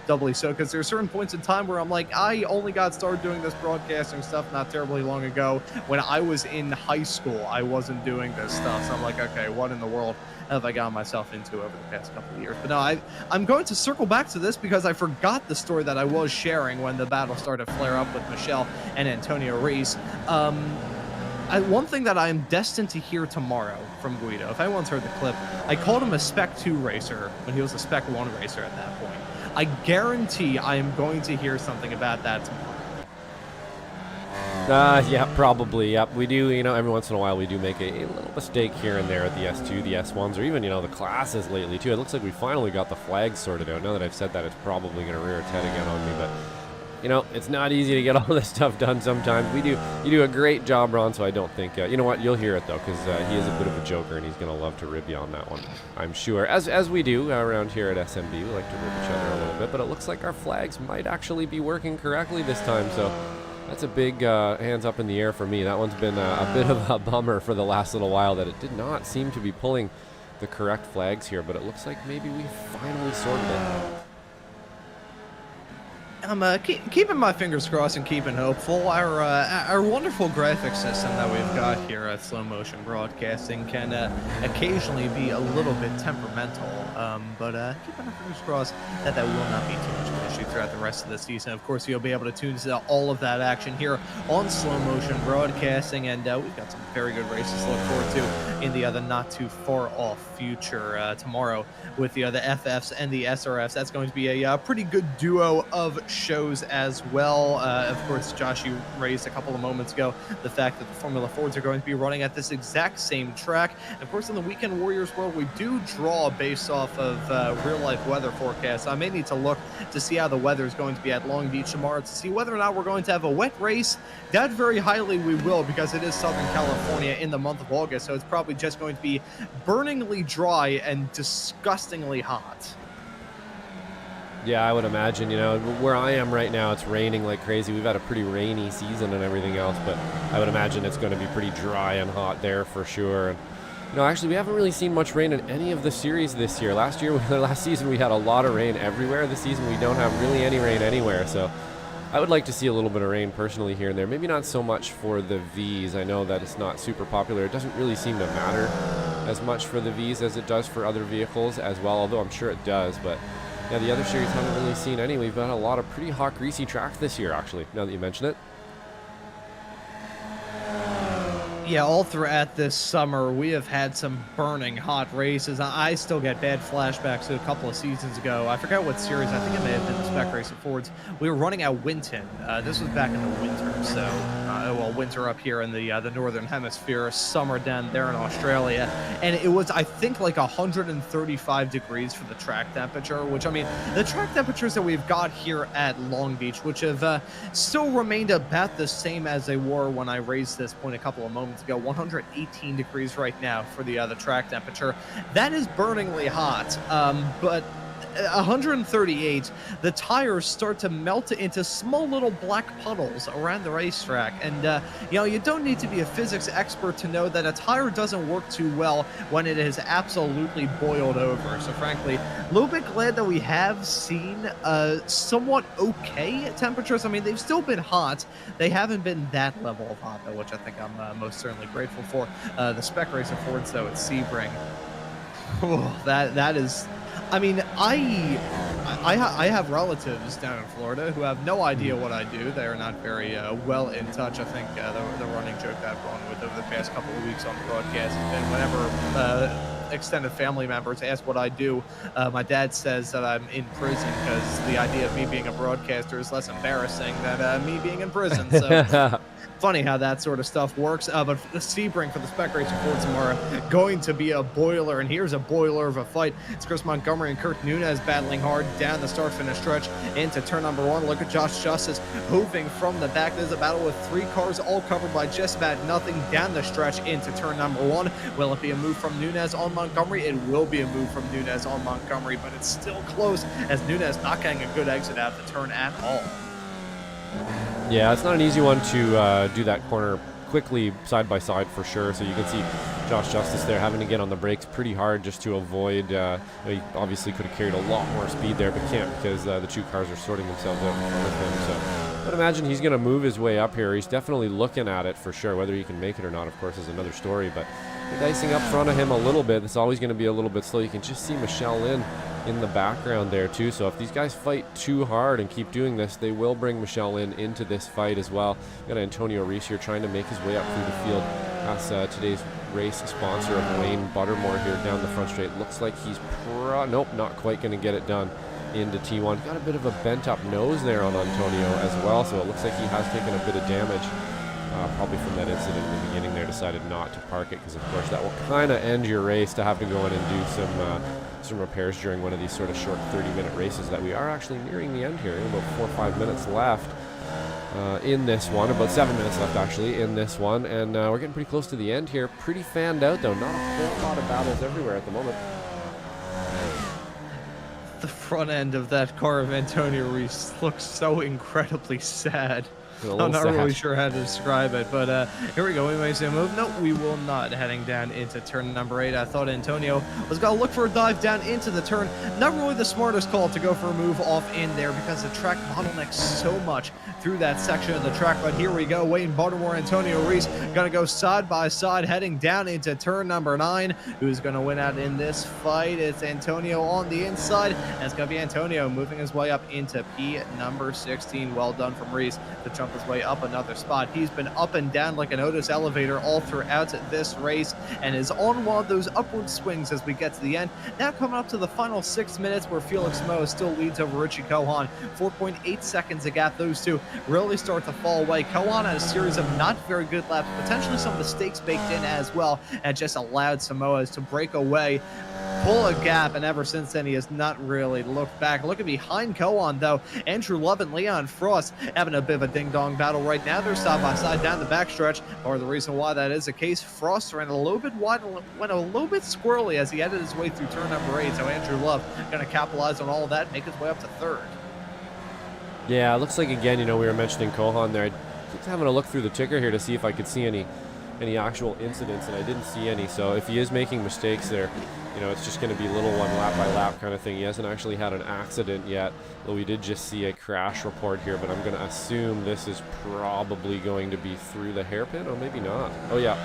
doubly so, because there are certain points in time where I'm like, I only got started doing this broadcasting stuff not terribly long ago. When I was in high school, I wasn't doing this stuff. So I'm like, okay, what in the world have I gotten myself into over the past couple of years? But no, I'm going to circle back to this because I forgot the story that I was sharing when the battle started to flare up with Michelle and Antonio Reese. One thing that I'm destined to hear tomorrow from Guido, if anyone's heard the clip, I called him a Spec 2 racer when he was a Spec 1 racer at that point. I guarantee I am going to hear something about that tomorrow. Yeah, probably. Yep. We do, you know, every once in a while we do make a little mistake here and there at the S2, the S1s, or even, you know, the classes lately too. It looks like we finally got the flags sorted out. Now that I've said that, it's probably going to rear its head again on me, but you know, it's not easy to get all this stuff done sometimes. You do a great job, Ron, so I don't think, you know what, you'll hear it though, because he is a bit of a joker and he's going to love to rib you on that one, I'm sure. As we do around here at SMB, we like to rib each other a little bit, but it looks like our flags might actually be working correctly this time, so that's a big hands up in the air for me. That one's been a bit of a bummer for the last little while that it did not seem to be pulling the correct flags here, but it looks like maybe we finally sorted it. I'm keeping my fingers crossed and keeping hopeful. Our wonderful graphic system that we've got here at Slow Motion Broadcasting can occasionally be a little bit temperamental, but keeping our fingers crossed that will not be too much of an issue throughout the rest of the season. Of course, you'll be able to tune to all of that action here on Slow Motion Broadcasting, and we've got some very good races to look forward to in the other not too far off future tomorrow with the FFs and the SRFs. That's going to be a pretty good duo of shows as well. Of course, Josh, you raised a couple of moments ago the fact that the Formula Fords are going to be running at this exact same track. And of course, in the Weekend Warriors world, we do draw based off of real-life weather forecasts. I may need to look to see how the weather is going to be at Long Beach tomorrow to see whether or not we're going to have a wet race. That very highly we will, because it is Southern California in the month of August, so it's probably just going to be burningly dry and disgustingly hot. Yeah, I would imagine, where I am right now, it's raining like crazy. We've had a pretty rainy season and everything else, but I would imagine it's going to be pretty dry and hot there for sure. And, actually, we haven't really seen much rain in any of the series this year. Last season, we had a lot of rain everywhere. This season, we don't have really any rain anywhere, so I would like to see a little bit of rain personally here and there. Maybe not so much for the Vs. I know that it's not super popular. It doesn't really seem to matter as much for the Vs as it does for other vehicles as well, although I'm sure it does. But yeah, the other series haven't really seen any. We've had a lot of pretty hot, greasy tracks this year, actually, now that you mention it. Yeah, all throughout this summer, we have had some burning hot races. I still get bad flashbacks to a couple of seasons ago. I forgot what series. I think it may have been the Spec Race at Fords. We were running at Winton. This was back in the winter, so winter up here in the northern hemisphere, summer down there in Australia, and it was, I think, like 135 degrees for the track temperature. Which, I mean, the track temperatures that we've got here at Long Beach, which have still remained about the same as they were when I raised this point a couple of moments ago. 118 degrees right now for the track temperature. That is burningly hot, but 138, the tires start to melt into small little black puddles around the racetrack. And, you don't need to be a physics expert to know that a tire doesn't work too well when it is absolutely boiled over. So frankly, a little bit glad that we have seen somewhat okay temperatures. I mean, they've still been hot. They haven't been that level of hot, though, which I think I'm most certainly grateful for. The Spec Race at Fords, though, at Sebring. Oh, that is... I mean, I have relatives down in Florida who have no idea what I do. They are not very well in touch. I think the running joke I've gone with over the past couple of weeks on the broadcast has been whenever extended family members ask what I do, my dad says that I'm in prison because the idea of me being a broadcaster is less embarrassing than me being in prison. So funny how that sort of stuff works. But the Sebring for the Spec Race at Fords tomorrow going to be a boiler, and here's a boiler of a fight. It's Chris Montgomery and Kurt Nunez battling hard down the start-finish stretch into turn number 1. Look at Josh Justice moving from the back. There's a battle with 3 cars all covered by just about nothing down the stretch into turn number 1. Will it be a move from Nunez on Montgomery? It will be a move from Nunez on Montgomery, but it's still close as Nunez not getting a good exit out the turn at all. Yeah, it's not an easy one to do that corner quickly side by side for sure. So you can see Josh Justice there having to get on the brakes pretty hard just to avoid. He obviously could have carried a lot more speed there, but can't because the 2 cars are sorting themselves out in front of him. So I'd imagine he's going to move his way up here. He's definitely looking at it for sure. Whether he can make it or not, of course, is another story. But dicing up front of him a little bit. It's always going to be a little bit slow. You can just see Michelle Lynn in the background there too. So if these guys fight too hard and keep doing this, they will bring Michelle Lynn into this fight as well. Got Antonio Reese here trying to make his way up through the field. That's today's race sponsor of Wayne Buttermore here down the front straight. Looks like he's nope, not quite going to get it done into T1. Got a bit of a bent up nose there on Antonio as well, so it looks like he has taken a bit of damage. Probably from that incident in the beginning there, decided not to park it because of course that will kind of end your race to have to go in and do some repairs during one of these sort of short 30-minute races that we are actually nearing the end here. About 4 or 5 minutes left in this one, about 7 minutes left actually in this one, and we're getting pretty close to the end here. Pretty fanned out though, not a whole lot of battles everywhere at the moment. The front end of that car of Antonio Reese looks so incredibly sad. I'm not really sure how to describe it, but here we go. We may see a move. No, we will not. Heading down into turn number 8. I thought Antonio was going to look for a dive down into the turn. Not really the smartest call to go for a move off in there because the track bottlenecks so much through that section of the track. But here we go. Wayne Buttermore, Antonio Reese going to go side by side heading down into turn number 9. Who's going to win out in this fight? It's Antonio on the inside, and it's going to be Antonio moving his way up into P number 16. Well done from Reese to jump his way up another spot. He's been up and down like an Otis elevator all throughout this race and is on one of those upward swings as we get to the end. Now coming up to the final 6 minutes where Felix Moe still leads over Richie Cohan. 4.8 seconds a gap. Those two really start to fall away. Cohan had a series of not very good laps, potentially some mistakes baked in as well, and just allowed Samoas to break away pull a gap, and ever since then he has not really looked back. Looking behind Kohan though, Andrew Love and Leon Frost having a bit of a ding-dong battle right now. They're side by side down the backstretch, or the reason why that is the case, Frost ran a little bit wide and went a little bit squirrely as he headed his way through turn number 8. So Andrew Love going to capitalize on all of that and make his way up to 3rd. Yeah, it looks like, again, we were mentioning Kohan there. Just having a look through the ticker here to see if I could see any actual incidents, and I didn't see any. So if he is making mistakes there, it's just going to be a little one lap by lap kind of thing. He hasn't actually had an accident yet, though we did just see a crash report here, but I'm going to assume this is probably going to be through the hairpin, or maybe not. Oh yeah,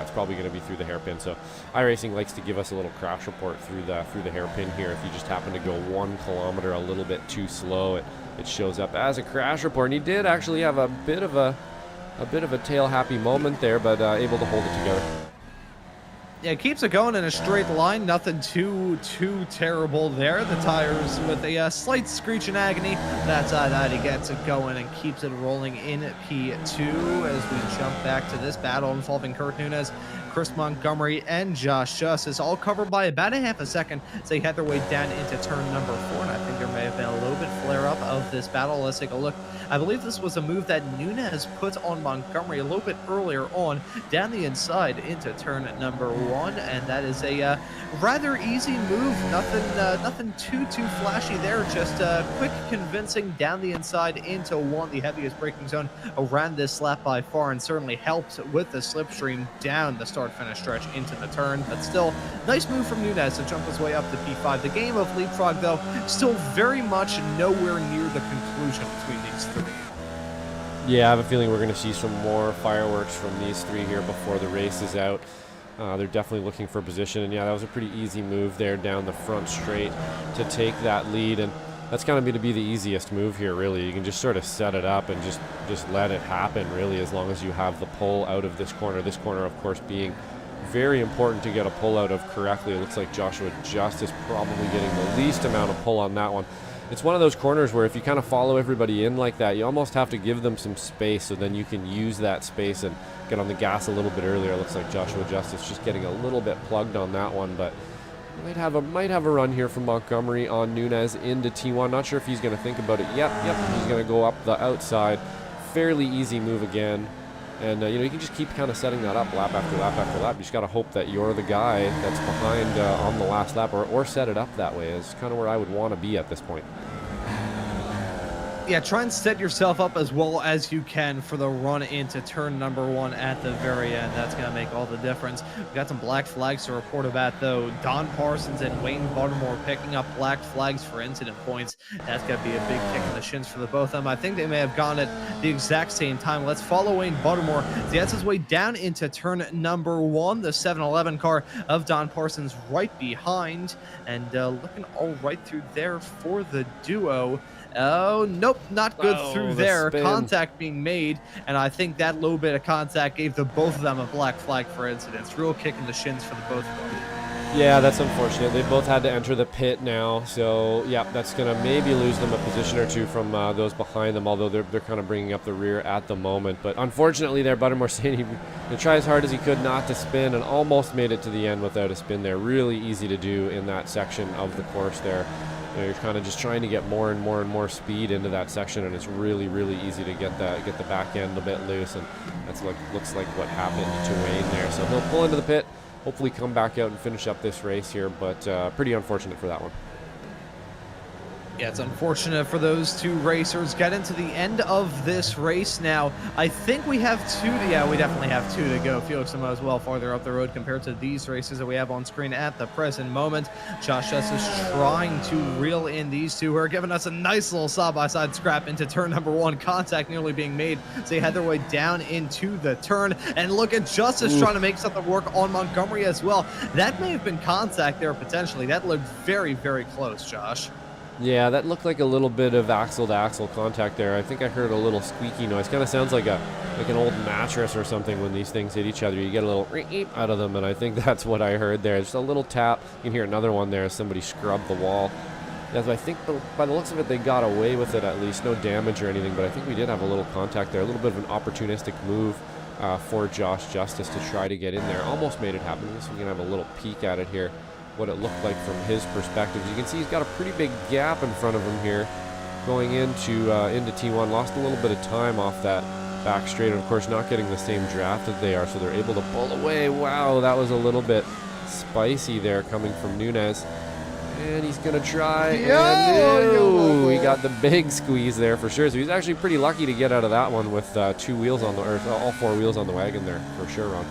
it's probably going to be through the hairpin. So iRacing likes to give us a little crash report through the hairpin here. If you just happen to go 1 kilometer a little bit too slow, it shows up as a crash report. And he did actually have a bit of a tail happy moment there, but able to hold it together. Yeah, it keeps it going in a straight line. Nothing too terrible there. The tires with a slight screech in agony. That's that he gets it going and keeps it rolling in P2 as we jump back to this battle involving Kurt Nunez, Chris Montgomery, and Josh Justice, all covered by about a half a second as they head their way down into turn number 4. And I think there may have been a little bit flare-up of this battle. Let's take a look. I believe this was a move that Nunez put on Montgomery a little bit earlier on, down the inside into turn number 1, and that is a rather easy move. Nothing too flashy there. Just quick, convincing down the inside into 1, the heaviest braking zone around this lap by far, and certainly helps with the slipstream down the start-finish stretch into the turn. But still, nice move from Nunez to jump his way up to P5. The game of leapfrog, though, still very much nowhere near the conclusion between these 3. Yeah, I have a feeling we're going to see some more fireworks from these 3 here before the race is out. They're definitely looking for position, and yeah, that was a pretty easy move there down the front straight to take that lead, and that's kind of going to be the easiest move here, really. You can just sort of set it up and just let it happen, really, as long as you have the pull out of this corner. This corner, of course, being very important to get a pull out of correctly. It looks like Joshua Justice probably getting the least amount of pull on that one. It's one of those corners where if you kind of follow everybody in like that, you almost have to give them some space so then you can use that space and get on the gas a little bit earlier. It looks like Joshua Justice just getting a little bit plugged on that one, but might have a run here from Montgomery on Nunez into T1. Not sure if he's going to think about it. Yep, he's going to go up the outside. Fairly easy move again. And, you can just keep kind of setting that up lap after lap after lap. You just got to hope that you're the guy that's behind on the last lap, or set it up that way is kind of where I would want to be at this point. Yeah, try and set yourself up as well as you can for the run into turn number 1 at the very end. That's going to make all the difference. We've got some black flags to report about, though. Don Parsons and Wayne Baltimore picking up black flags for incident points. That's going to be a big kick in the shins for the both of them. I think they may have gone at the exact same time. Let's follow Wayne Baltimore. He has his way down into turn number 1. The 7-Eleven car of Don Parsons right behind, and looking all right through there for the duo. Oh, nope, not good through there. Spin. Contact being made, and I think that little bit of contact gave the both of them a black flag for incidents. Real kick in the shins for the both of them. Yeah, that's unfortunate. They both had to enter the pit now, so yeah, that's going to maybe lose them a position or 2 from those behind them, although they're kind of bringing up the rear at the moment. But unfortunately there, Buttermore saying he tried as hard as he could not to spin and almost made it to the end without a spin there. Really easy to do in that section of the course there. You're kind of just trying to get more and more speed into that section, and it's really easy to get the back end a bit loose, and that's looks like what happened to Wayne there. So he'll pull into the pit, hopefully come back out and finish up this race here, but pretty unfortunate for that one. Yeah, it's unfortunate for those 2 racers. Get into the end of this race now. I think we have 2 we definitely have 2 to go. Felix Simo is well farther up the road compared to these races that we have on screen at the present moment. Josh Justice trying to reel in these 2 who are giving us a nice little side-by-side scrap into turn number 1. Contact nearly being made. So they had their way down into the turn. And look at Justice trying to make something work on Montgomery as well. That may have been contact there potentially. That looked very close, Josh. Yeah, that looked like a little bit of axle-to-axle contact there. I think I heard a little squeaky noise. Kind of sounds like an old mattress or something when these things hit each other. You get a little reep out of them, and I think that's what I heard there. Just a little tap. You can hear another one there as somebody scrubbed the wall. Yes, I think by the looks of it, they got away with it at least. No damage or anything, but I think we did have a little contact there. A little bit of an opportunistic move for Josh Justice to try to get in there. Almost made it happen. I guess we can have a little peek at it here. what it looked like from his perspective. As you can see, he's got a pretty big gap in front of him here going into T1. Lost a little bit of time off that back straight, and of course not getting the same draft that they are, so they're able to pull away. Wow, that was a little bit spicy there coming from Nunez. And he's going to try, and he got the big squeeze there for sure. So he's actually pretty lucky to get out of that one with two wheels on the, or all four wheels on the wagon there for sure, Ron.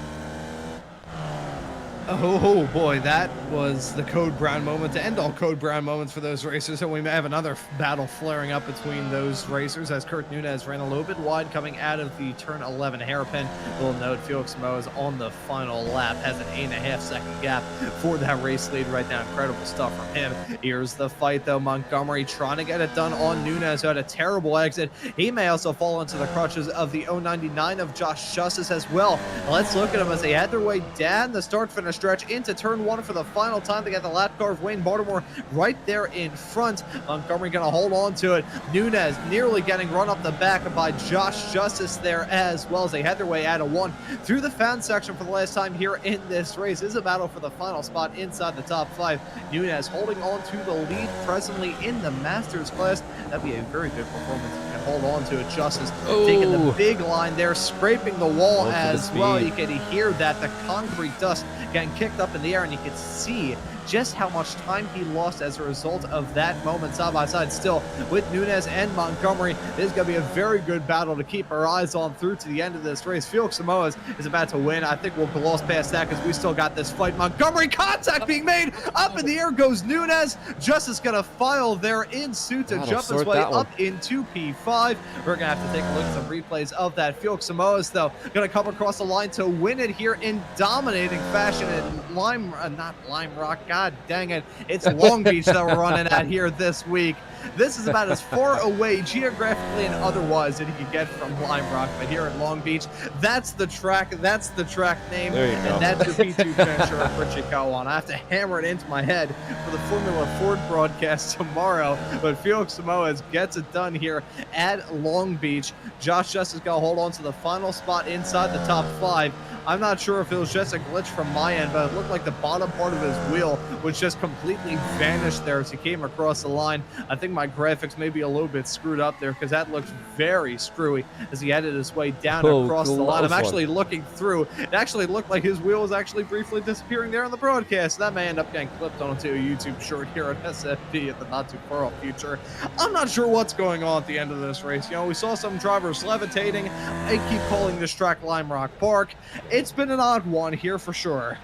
Oh boy, that was the Code Brown moment to end all Code Brown moments for those racers. And we may have another battle flaring up between those racers as Kurt Nunez ran a little bit wide coming out of the turn 11 hairpin. Little note, Felix Moes on the final lap has an 8.5-second gap for that race lead right now. Incredible stuff from him. Here's the fight though. Montgomery trying to get it done on Nunez, who had a terrible exit. He may also fall into the crutches of the 099 of Josh Justice as well. Let's look at them as they had their way down the start-finish stretch into turn 1 for the final time. They got the lap car of Wayne Baltimore right there in front. Montgomery gonna hold on to it. Nunez nearly getting run up the back by Josh Justice there, as well as they had their way out of 1 through the fan section for the last time here in this race. This is a battle for the final spot inside the top 5. Nunez holding on to the lead presently in the Masters class. That'd be a very good performance. You can hold on to it. Justice taking the big line there, scraping the wall as well. You can hear that, the concrete dust getting kicked up in the air, and you can see just how much time he lost as a result of that moment side by side. Still, with Nunez and Montgomery, this is going to be a very good battle to keep our eyes on through to the end of this race. Felix Moes is about to win. I think we'll gloss past that because we still got this fight. Montgomery, contact being made. Up in the air goes Nunez. Justice going to file there in suit to jump his way up into P5. We're going to have to take a look at some replays of that. Felix Moes, though, going to come across the line to win it here in dominating fashion in not Lime Rock. God dang it. It's Long Beach that we're running at here this week. This is about as far away geographically and otherwise that he could get from Lime Rock, but here at Long Beach, that's the track name, and that's your P2 venture for Chicago. I have to hammer it into my head for the Formula Ford broadcast tomorrow, but Felix Moes gets it done here at Long Beach. Josh Justice got to hold on to the final spot inside the top 5. I'm not sure if it was just a glitch from my end, but it looked like the bottom part of his wheel was just completely vanished there as he came across the line. I think my graphics may be a little bit screwed up there because that looked very screwy as he headed his way down across the line. I'm actually looking through. It actually looked like his wheel was actually briefly disappearing there on the broadcast. That may end up getting clipped onto a YouTube short here at SFB at the not too far off future. I'm not sure what's going on at the end of this race. You know, we saw some drivers levitating. I keep calling this track Lime Rock Park. It's been an odd one here for sure.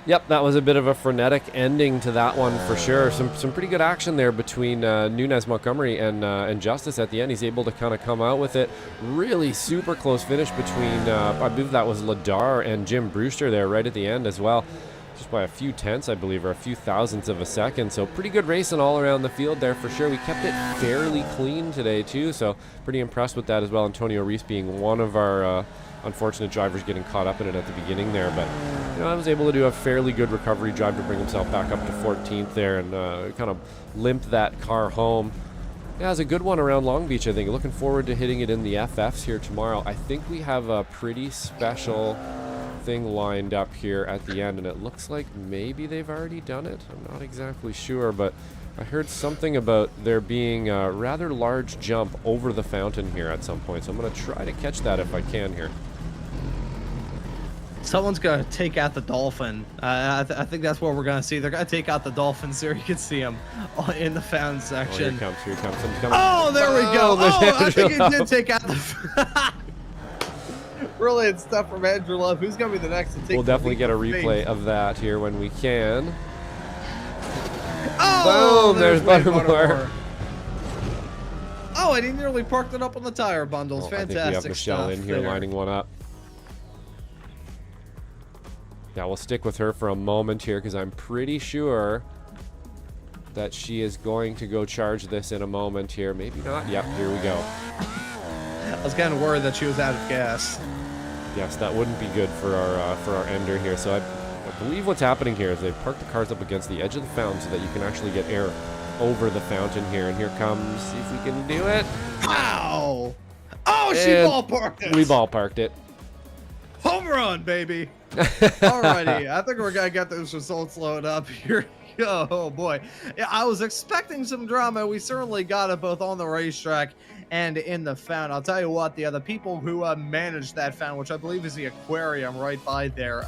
Yep, that was a bit of a frenetic ending to that one for sure. Some pretty good action there between Nunez, Montgomery, and Justice at the end. He's able to kind of come out with it. Really super close finish between, I believe that was Ladar and Jim Brewster there right at the end as well. Just by a few tenths, I believe, or a few thousandths of a second. So pretty good racing all around the field there for sure. We kept it fairly clean today too, so pretty impressed with that as well. Antonio Reese being one of our unfortunate drivers getting caught up in it at the beginning there, but you know, I was able to do a fairly good recovery drive to bring himself back up to 14th there and kind of limp that car home. Yeah, it was a good one around Long Beach, I think. Looking forward to hitting it in the FFs here tomorrow. I think we have a pretty special thing lined up here at the end, and it looks like maybe they've already done it. I'm not exactly sure, but I heard something about there being a rather large jump over the fountain here at some point, so I'm going to try to catch that if I can here. Someone's going to take out the dolphin. I think that's what we're going to see. They're going to take out the dolphins there. You can see them in the fountain section. Oh, here he comes. Oh, there we go. Oh, I think it did take out the... Brilliant stuff from Andrew Love. Who's going to be the next to take We'll definitely get a replay of that here when we can. Oh, boom, there's Buttermore. Oh, and he nearly parked it up on the tire bundles. Fantastic I think we have Michelle in here there. lining one up. Yeah, we'll stick with her for a moment here because I'm pretty sure that she is going to go charge this in a moment here. Maybe not. Yep, here we go. I was kind of worried that she was out of gas. Yes, that wouldn't be good for our ender here. So I believe what's happening here is they've parked the cars up against the edge of the fountain so that you can actually get air over the fountain here. And here comes, see if we can do it. Wow! Oh, she And ballparked it! We ballparked it. Home run, baby. Alrighty, I think we're gonna get those results loaded up here. Oh boy, yeah, I was expecting some drama. We certainly got it both on the racetrack and in the fountain. I'll tell you what, the other people who managed that fountain, which I believe is the aquarium right by there,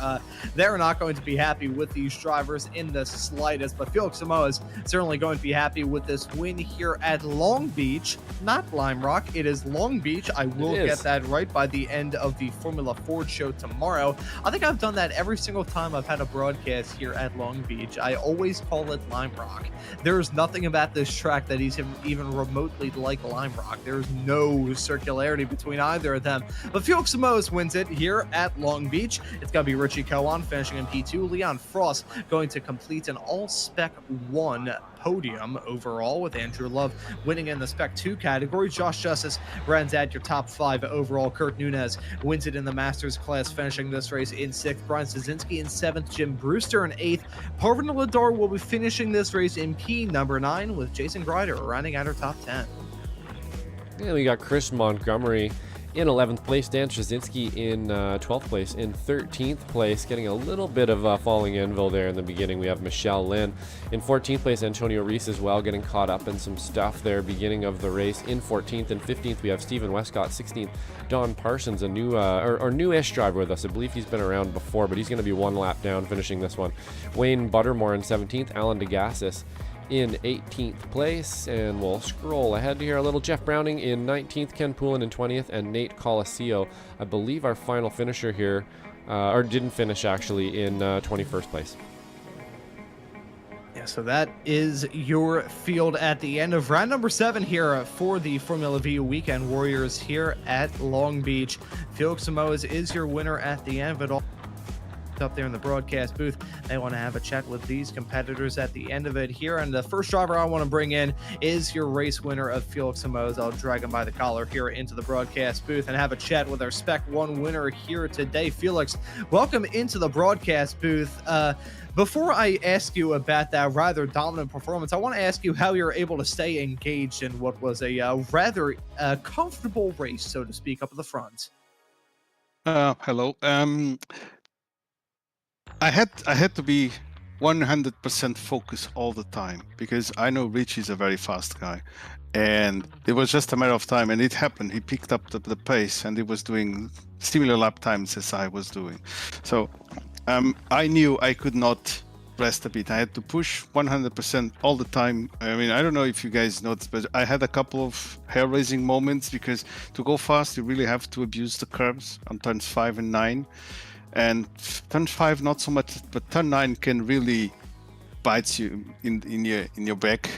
they're not going to be happy with these drivers in the slightest. But Felix Samoa is certainly going to be happy with this win here at Long Beach, not Lime Rock. It is Long Beach. I will get that right by the end of the Formula Ford show tomorrow. I think I've done that every single time I've had a broadcast here at Long Beach. I always call it Lime Rock. There's nothing about this track that is even remotely like Lime Rock. There's no circularity between either of them. But Felix Samoa wins it here at Long Beach. It's going to be Richie Cohen finishing in P2. Leon Frost going to complete an all-Spec 1 podium overall, with Andrew Love winning in the Spec 2 category. Josh Justice runs at your top 5 overall. Kurt Nunez wins it in the Masters class, finishing this race in 6th. Brian Szynski in 7th. Jim Brewster in 8th. Parvin Ladar will be finishing this race in P number 9, with Jason Grider rounding out our top 10. Yeah, we got Chris Montgomery in 11th place, Dan Straczynski in 12th place. In 13th place, getting a little bit of falling anvil there in the beginning, we have Michelle Lynn. In 14th place, Antonio Reese as well, getting caught up in some stuff there beginning of the race. In 14th and 15th, we have Stephen Westcott. 16th, Don Parsons, a new or newish driver with us. I believe he's been around before, but he's going to be one lap down finishing this one. Wayne Buttermore in 17th, Alan DeGassis in 18th place, and we'll scroll ahead here a little. Jeff Browning in 19th, Ken Poulin in 20th, and Nate Colascio, I believe our final finisher here, or didn't finish actually, in 21st place. Yeah, so that is your field at the end of round number 7 here for the Formula V Weekend Warriors here at Long Beach. Felix Samoa is your winner at the end, but all up there in the broadcast booth, they want to have a chat with these competitors at the end of it here. And the first driver I want to bring in is your race winner of Felix Samoa. I'll drag him by the collar here into the broadcast booth and have a chat with our Spec 1 winner here today. Felix, welcome into the broadcast booth. Before I ask you about that rather dominant performance, I want to ask you how you're able to stay engaged in what was a rather comfortable race, so to speak, up at the front. Hello. I had to be 100% focused all the time, because I know Richie's a very fast guy, and it was just a matter of time, and it happened. He picked up the pace, and he was doing similar lap times as I was doing. So I knew I could not rest a bit. I had to push 100% all the time. I mean, I don't know if you guys noticed, but I had a couple of hair-raising moments, because to go fast, you really have to abuse the curves on turns 5 and 9. And turn 5 not so much, but turn 9 can really bite you in your back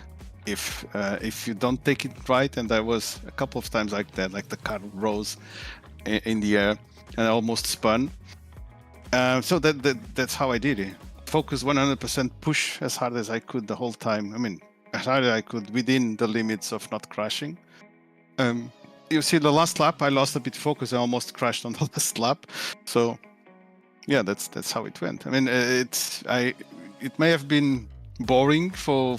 if you don't take it right. And I was a couple of times like that, like the car rose in the air and I almost spun. So that's how I did it. Focus 100%, push as hard as I could the whole time. I mean, as hard as I could within the limits of not crashing. You see, the last lap I lost a bit focus. I almost crashed on the last lap. So. Yeah, that's how it went. I mean, it may have been boring for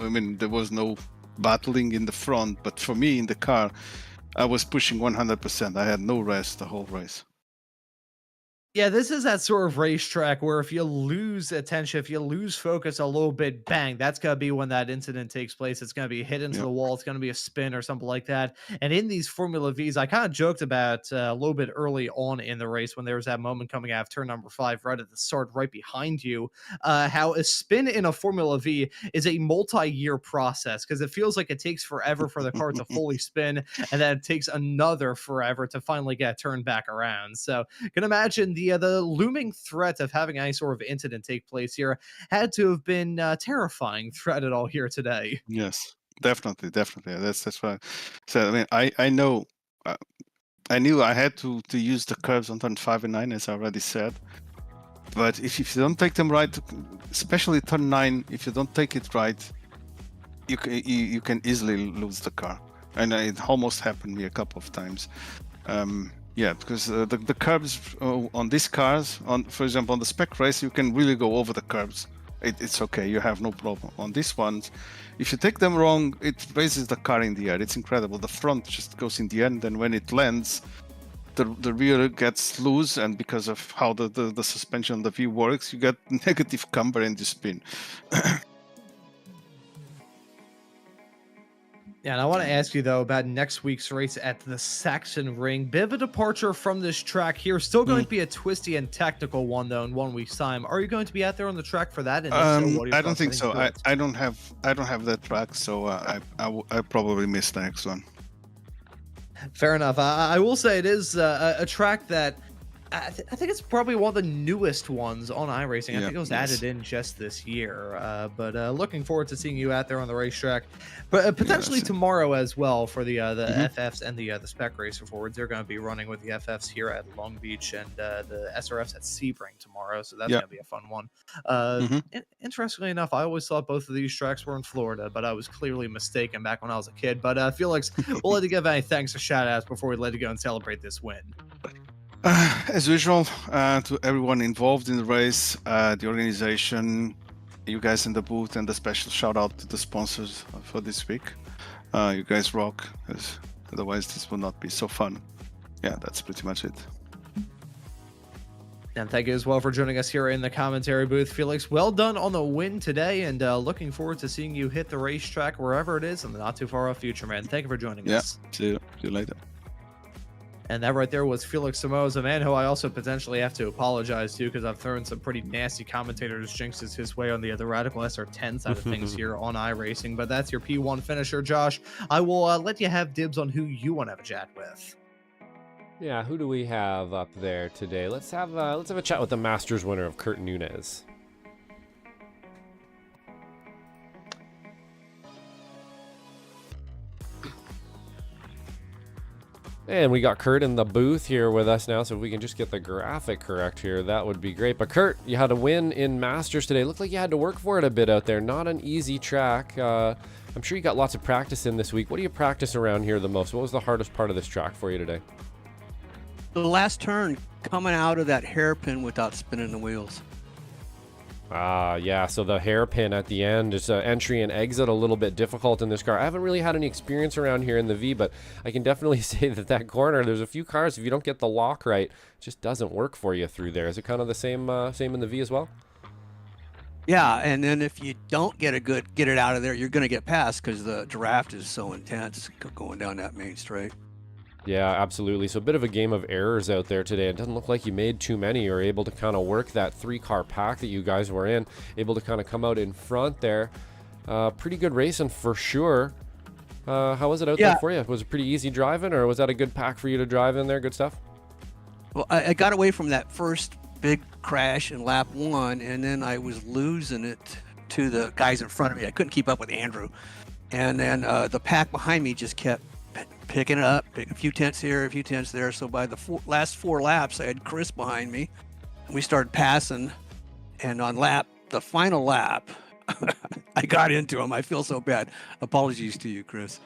I mean, there was no battling in the front, but for me in the car, I was pushing 100%. I had no rest the whole race. Yeah, this is that sort of racetrack where if you lose attention, if you lose focus a little bit, bang, that's going to be when that incident takes place. It's going to be hit into the wall. It's going to be a spin or something like that. And in these Formula Vs, I kind of joked about a little bit early on in the race when there was that moment coming out of turn number 5 right at the start, right behind you, how a spin in a Formula V is a multi-year process, because it feels like it takes forever for the car to fully spin, and then it takes another forever to finally get turned back around. So you can imagine the looming threat of having any sort of incident take place here had to have been terrifying threat at all here today. Yes, definitely. That's right. So I mean, I know, I knew I had to use the curves on turn 5 and 9, as I already said. But if you don't take them right, especially turn 9, if you don't take it right, you can easily lose the car, and it almost happened to me a couple of times. Yeah, because the curbs on these cars, for example, on the spec race, you can really go over the curbs. It's okay, you have no problem. On these ones, if you take them wrong, it raises the car in the air. It's incredible. The front just goes in the air, and then when it lands, the rear gets loose, and because of how the suspension on the V works, you get negative camber in the spin. Yeah, and I want to ask you, though, about next week's race at the Saxon Ring. Bit of a departure from this track here. Still going to be a twisty and technical one, though, in 1 week's time. Are you going to be out there on the track for that? And if so, what are your I don't thoughts think so. heading to it? I don't have that track, so I probably missed the next one. Fair enough. I will say it is a track that I think it's probably one of the newest ones on iRacing. I think it was added in just this year. But looking forward to seeing you out there on the racetrack, but potentially tomorrow as well for the FFs and the Spec Racer forwards. They're going to be running with the FFs here at Long Beach and the SRFs at Sebring tomorrow. So that's going to be a fun one. Interestingly enough, I always thought both of these tracks were in Florida, but I was clearly mistaken back when I was a kid. But Felix, we'll let you give any thanks or shout outs before we let you go and celebrate this win. As usual, to everyone involved in the race, the organization, you guys in the booth, and a special shout out to the sponsors for this week. You guys rock, because otherwise this would not be so fun. Yeah, that's pretty much it. And thank you as well for joining us here in the commentary booth, Felix. Well done on the win today, and looking forward to seeing you hit the racetrack wherever it is in the not too far off future, man. Thank you for joining us. See you later. And that right there was Felix Somoza, a man who I also potentially have to apologize to because I've thrown some pretty nasty commentators' jinxes his way on the Radical SR10 side of things here on iRacing. But that's your P1 finisher, Josh. I will let you have dibs on who you want to have a chat with. Yeah, who do we have up there today? Let's have a chat with the Masters winner of Kurt Nunez. And we got Kurt in the booth here with us now, so if we can just get the graphic correct here, that would be great. But Kurt, you had a win in Masters today. Looked like you had to work for it a bit out there. Not an easy track. I'm sure you got lots of practice in this week. What do you practice around here the most? What was the hardest part of this track for you today? The last turn, coming out of that hairpin without spinning the wheels. Yeah, so the hairpin at the end is entry and exit a little bit difficult in this car. I haven't really had any experience around here in the V, but I can definitely say that corner, there's a few cars, if you don't get the lock right, it just doesn't work for you through there. Is it kind of the same in the V as well? Yeah, and then if you don't get it out of there, you're going to get past because the draft is so intense going down that main straight. Yeah, absolutely. So a bit of a game of errors out there today. It doesn't look like you made too many. You were able to kind of work that 3-car pack that you guys were in, able to kind of come out in front there. Pretty good racing for sure. How was it out there for you? Was it pretty easy driving, or was that a good pack for you to drive in there? Good stuff? Well, I got away from that first big crash in lap 1, and then I was losing it to the guys in front of me. I couldn't keep up with Andrew. And then the pack behind me just kept picking it up, a few tenths here, a few tenths there. So by the last 4 laps, I had Chris behind me. We started passing, and on the final lap, I got into him. I feel so bad. Apologies to you, Chris.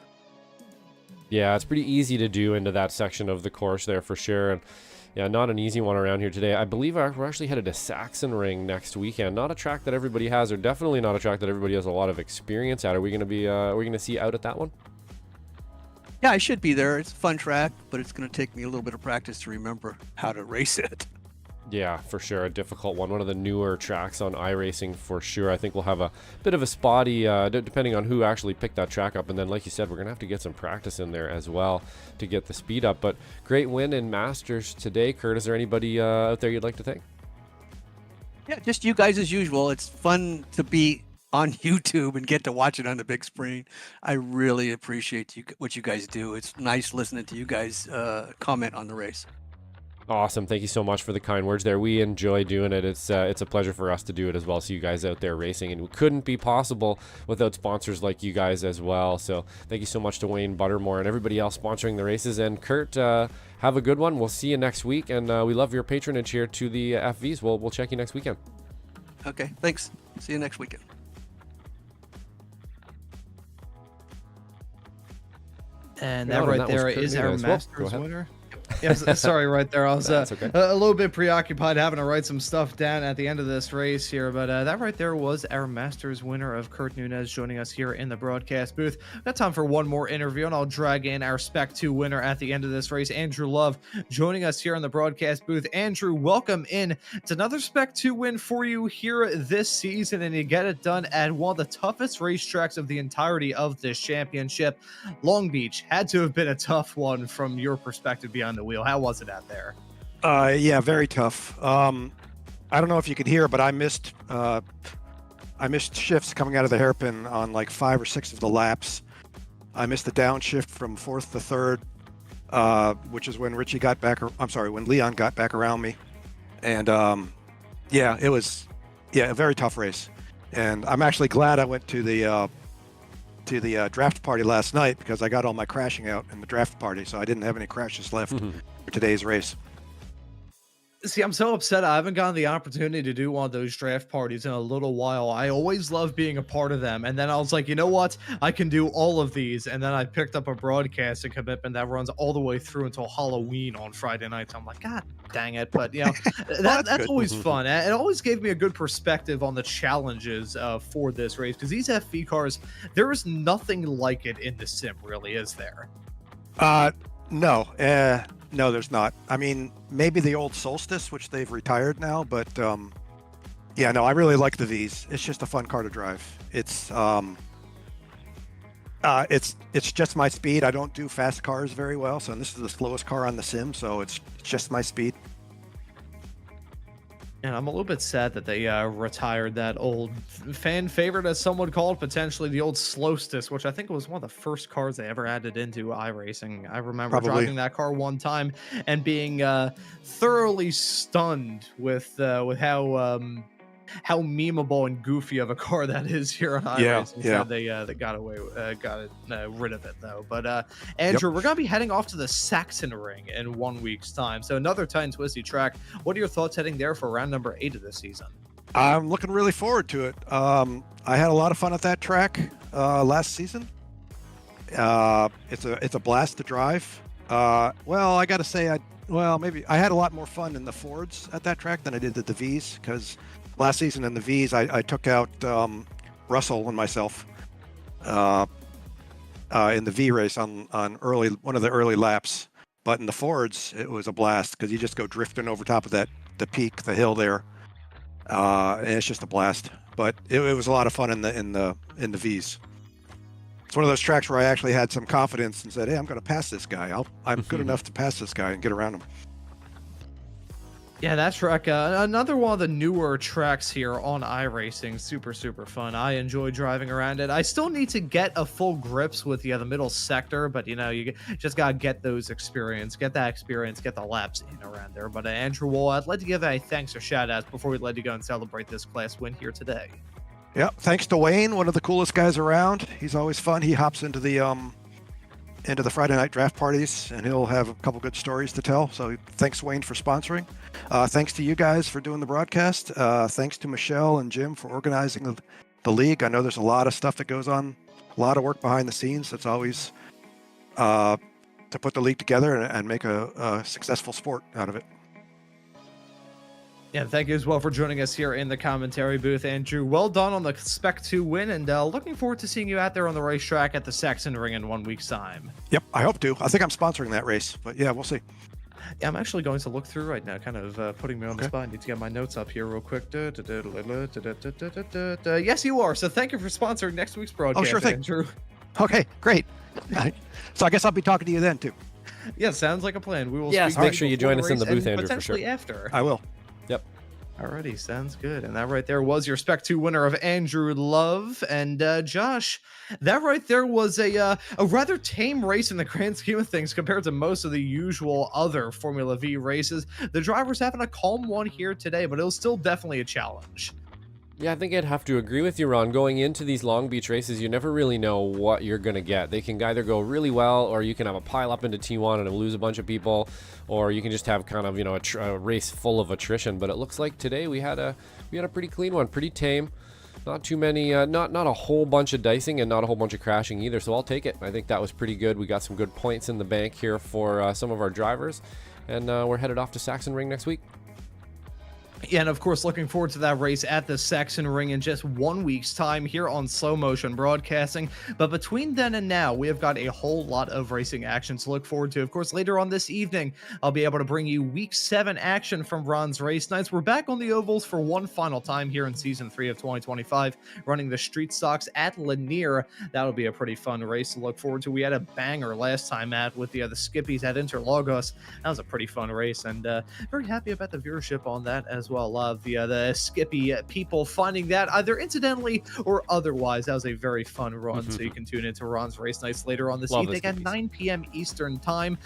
Yeah, it's pretty easy to do into that section of the course there for sure. And yeah, not an easy one around here today. I believe we're actually headed to Saxon Ring next weekend. Not a track that everybody has, or definitely not a track that everybody has a lot of experience at. Are we going to see you out at that one? Yeah, I should be there. It's a fun track, but it's going to take me a little bit of practice to remember how to race it. Yeah, for sure. A difficult one. One of the newer tracks on iRacing for sure. I think we'll have a bit of a spotty, depending on who actually picked that track up. And then, like you said, we're going to have to get some practice in there as well to get the speed up. But great win in Masters today, Kurt. Is there anybody out there you'd like to thank? Yeah, just you guys as usual. It's fun to be on YouTube and get to watch it on the big screen. I really appreciate what you guys do. It's nice listening to you guys comment on the race. Awesome. Thank you so much for the kind words there. We enjoy doing it. It's a pleasure for us to do it as well. So you guys out there racing, and it couldn't be possible without sponsors like you guys as well. So thank you so much to Wayne Buttermore and everybody else sponsoring the races. And Kurt, have a good one. We'll see you next week. And we love your patronage here to the FVs. We'll check you next weekend. Okay. Thanks. See you next weekend. And that right there is our Masters winner. Yes, sorry, right there. I was That's okay. a little bit preoccupied having to write some stuff down at the end of this race here, but that right there was our Masters winner of Kurt Nunez joining us here in the broadcast booth. Got time for one more interview, and I'll drag in our Spec 2 winner at the end of this race, Andrew Love, joining us here in the broadcast booth. Andrew, welcome in. It's another Spec 2 win for you here this season, and you get it done at one of the toughest racetracks of the entirety of this championship. Long Beach had to have been a tough one from your perspective behind the wheel. How was it out there? Yeah, very tough. I don't know if you could hear, but I missed shifts coming out of the hairpin on like 5 or 6 of the laps. I missed the downshift from 4th to 3rd, which is when Richie got back. When Leon got back around me, and yeah, it was a very tough race. And I'm actually glad I went to the draft party last night, because I got all my crashing out in the draft party, so I didn't have any crashes left for today's race. See, I'm so upset I haven't gotten the opportunity to do one of those draft parties in a little while. I always love being a part of them. And then I was like, you know what? I can do all of these. And then I picked up a broadcasting commitment that runs all the way through until Halloween on Friday nights. I'm like, God dang it. But, you know, that's always fun. It always gave me a good perspective on the challenges for this race, because these FV cars, there is nothing like it in the sim, really, is there? No, there's not. I mean, maybe the old Solstice, which they've retired now, but yeah, no, I really like the V's. It's just a fun car to drive. It's just my speed. I don't do fast cars very well, so this is the slowest car on the sim, so it's just my speed. And I'm a little bit sad that they retired that old fan favorite, as someone called, potentially the old Slowstis, which I think was one of the first cars they ever added into iRacing. I remember driving that car one time and being thoroughly stunned with how memeable and goofy of a car that is here on iRacing. Yeah. So they got rid of it though. But Andrew, we're gonna be heading off to the Saxon Ring in 1 week's time. So another tight and twisty track. What are your thoughts heading there for round number 8 of this season? I'm looking really forward to it. I had a lot of fun at that track last season. It's a blast to drive. Well, I got to say, maybe I had a lot more fun in the Fords at that track than I did at the V's, because last season in the V's, I took out Russell and myself in the V race on one of the early laps. But in the Fords, it was a blast, because you just go drifting over top of the hill there, and it's just a blast. But it was a lot of fun in the V's. It's one of those tracks where I actually had some confidence and said, "Hey, I'm going to pass this guy. I'm good enough to pass this guy and get around him." Yeah, that track, another one of the newer tracks here on iRacing. Super, super fun. I enjoy driving around it. I still need to get a full grips with the middle sector, but, you know, you just got to get that experience, get the laps in around there. But Andrew, I'd like to give a thanks or shout outs before we let you go and celebrate this class win here today. Yeah, thanks to Wayne, one of the coolest guys around. He's always fun. He hops into the Friday night draft parties, and he'll have a couple good stories to tell. So thanks, Wayne, for sponsoring. Thanks to you guys for doing the broadcast. Thanks to Michelle and Jim for organizing the league. I know there's a lot of stuff that goes on, a lot of work behind the scenes. That's always to put the league together and make a successful sport out of it. Yeah, thank you as well for joining us here in the commentary booth, Andrew. Well done on the Spec 2 win, and looking forward to seeing you out there on the racetrack at the Saxon Ring in 1 week's time. Yep, I hope to. I think I'm sponsoring that race, but yeah, we'll see. Yeah, I'm actually going to look through right now, kind of putting me on the spot. I need to get my notes up here real quick. Yes, you are. So thank you for sponsoring next week's broadcast, sure thing. Andrew. Okay, great. So I guess I'll be talking to you then, too. Yeah, sounds like a plan. We will. Yes, make sure you join us in the booth, Andrew, for sure. Potentially after. I will. Yep. Alrighty, sounds good. And that right there was your Spec 2 winner of Andrew Love. And Josh, that right there was a rather tame race in the grand scheme of things compared to most of the usual other Formula V races. The drivers having a calm one here today, but it was still definitely a challenge. Yeah, I think I'd have to agree with you, Ron. Going into these Long Beach races, you never really know what you're going to get. They can either go really well, or you can have a pile up into T1 and lose a bunch of people, or you can just have kind of, you know, a race full of attrition. But it looks like today we had a pretty clean one, pretty tame. Not too many, not a whole bunch of dicing and not a whole bunch of crashing either, so I'll take it. I think that was pretty good. We got some good points in the bank here for some of our drivers, and we're headed off to Saxon Ring next week. Yeah, and of course, looking forward to that race at the Saxon Ring in just 1 week's time here on Slow Motion Broadcasting. But between then and now, we have got a whole lot of racing action to look forward to. Of course, later on this evening, I'll be able to bring you Week 7 action from Ron's Race Nights. We're back on the ovals for one final time here in Season 3 of 2025, running the Street Stocks at Lanier. That'll be a pretty fun race to look forward to. We had a banger last time with the Skippies at Interlagos. That was a pretty fun race, and very happy about the viewership on that as well. Love the Skippy people finding that either incidentally or otherwise. That was a very fun run. So you can tune into Ron's Race Nights later on this evening at 9 p.m. Eastern time.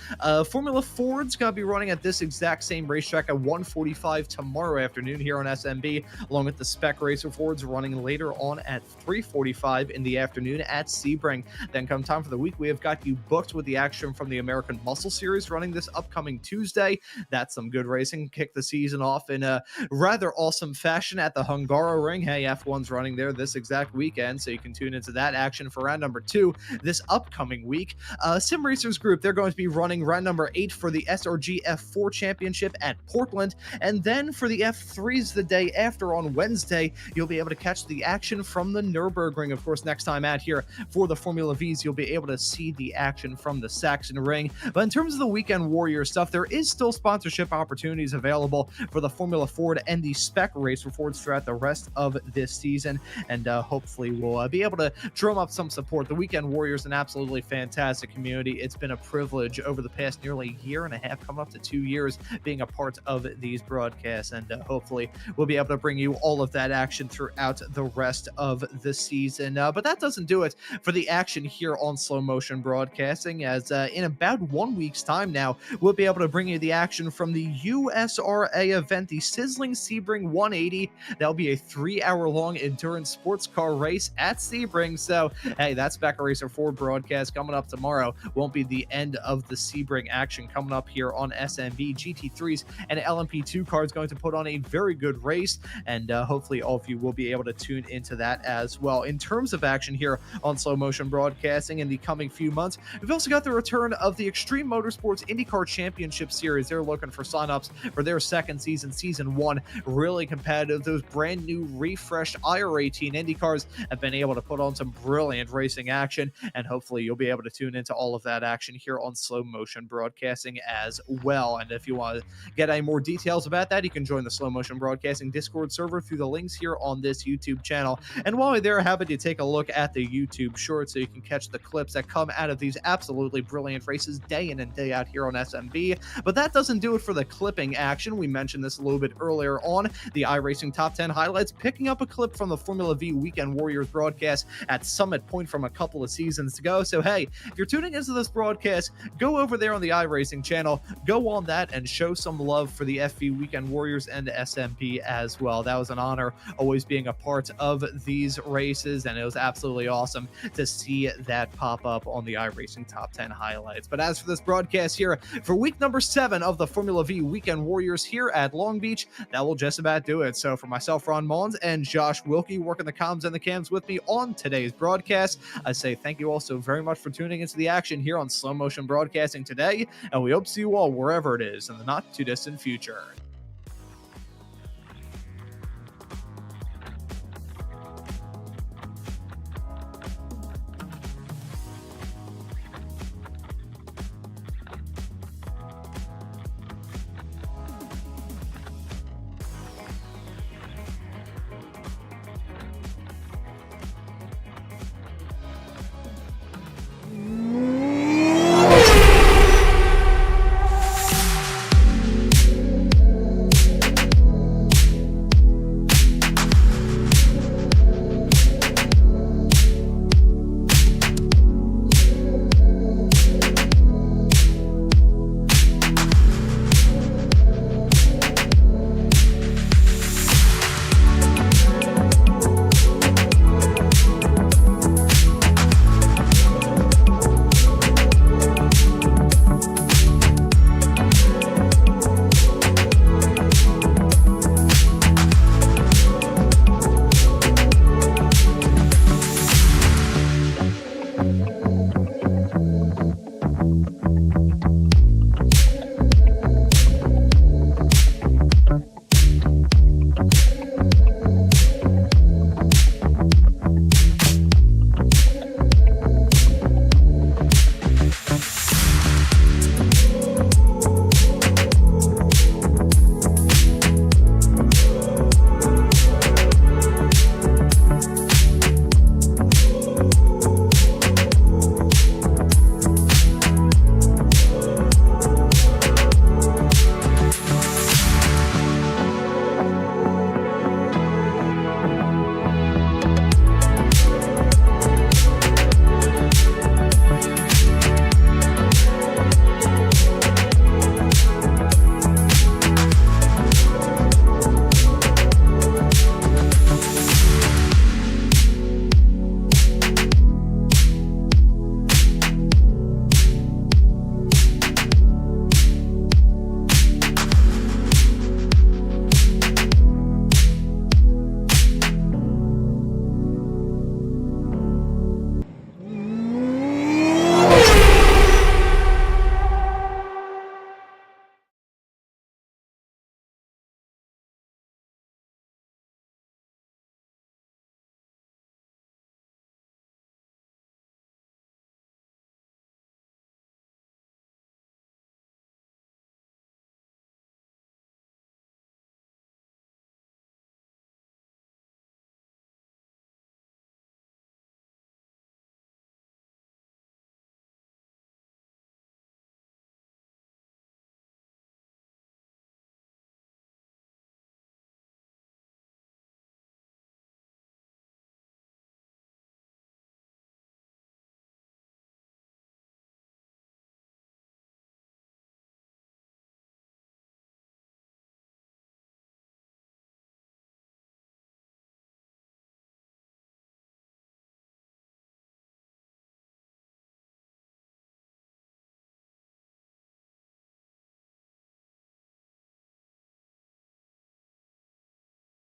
Formula Ford's going to be running at this exact same racetrack at 1:45 tomorrow afternoon here on SMB, along with the Spec Racer Fords running later on at 3:45 in the afternoon at Sebring. Then come time for the week, we have got you booked with the action from the American Muscle Series running this upcoming Tuesday. That's some good racing. Kick the season off in a rather awesome fashion at the Hungaroring. Hey, F1's running there this exact weekend, so you can tune into that action for round number 2 this upcoming week. Sim Racers Group, they're going to be running round number 8 for the SRG F4 Championship at Portland, and then for the F3s the day after on Wednesday, you'll be able to catch the action from the Nürburgring. Of course, next time out here for the Formula Vs, you'll be able to see the action from the Saxon Ring. But in terms of the Weekend Warrior stuff, there is still sponsorship opportunities available for the Formula Ford and the Spec Racer Fords throughout the rest of this season, and hopefully we'll be able to drum up some support. The Weekend Warriors, an absolutely fantastic community. It's been a privilege over the past nearly year and a half, coming up to 2 years, being a part of these broadcasts, and hopefully we'll be able to bring you all of that action throughout the rest of the season. But that doesn't do it for the action here on Slow Motion Broadcasting, as in about 1 week's time now, we'll be able to bring you the action from the USRA event, the Sizzling Sebring 180. That'll be a 3-hour-long endurance sports car race at Sebring. So, hey, that's Spec Racer Ford broadcast coming up tomorrow. Won't be the end of the Sebring action coming up here on SMB. GT3s and LMP2 cars going to put on a very good race, and hopefully all of you will be able to tune into that as well. In terms of action here on Slow Motion Broadcasting in the coming few months, we've also got the return of the Extreme Motorsports IndyCar Championship Series. They're looking for signups for their second season, Season 1. Really competitive. Those brand new refreshed IR18 Indy cars have been able to put on some brilliant racing action, and hopefully you'll be able to tune into all of that action here on Slow Motion Broadcasting as well. And if you want to get any more details about that, you can join the Slow Motion Broadcasting Discord server through the links here on this YouTube channel. And while you're there, happy to take a look at the YouTube shorts so you can catch the clips that come out of these absolutely brilliant races day in and day out here on SMB. But that doesn't do it for the clipping action. We mentioned this a little bit earlier on, the iRacing Top 10 highlights, picking up a clip from the Formula V Weekend Warriors broadcast at Summit Point from a couple of seasons ago. So hey, if you're tuning into this broadcast, go over there on the iRacing channel, go on that and show some love for the FV Weekend Warriors and the SMB as well. That was an honor always being a part of these races, and it was absolutely awesome to see that pop up on the iRacing Top 10 highlights. But as for this broadcast here for week number 7 of the Formula V Weekend Warriors here at Long Beach, that will just about do it. So for myself, Ron Maunz, and Josh Wilkie working the comms and the cams with me on today's broadcast, I say thank you all so very much for tuning into the action here on Slow Motion Broadcasting today, and we hope to see you all wherever it is in the not too distant future.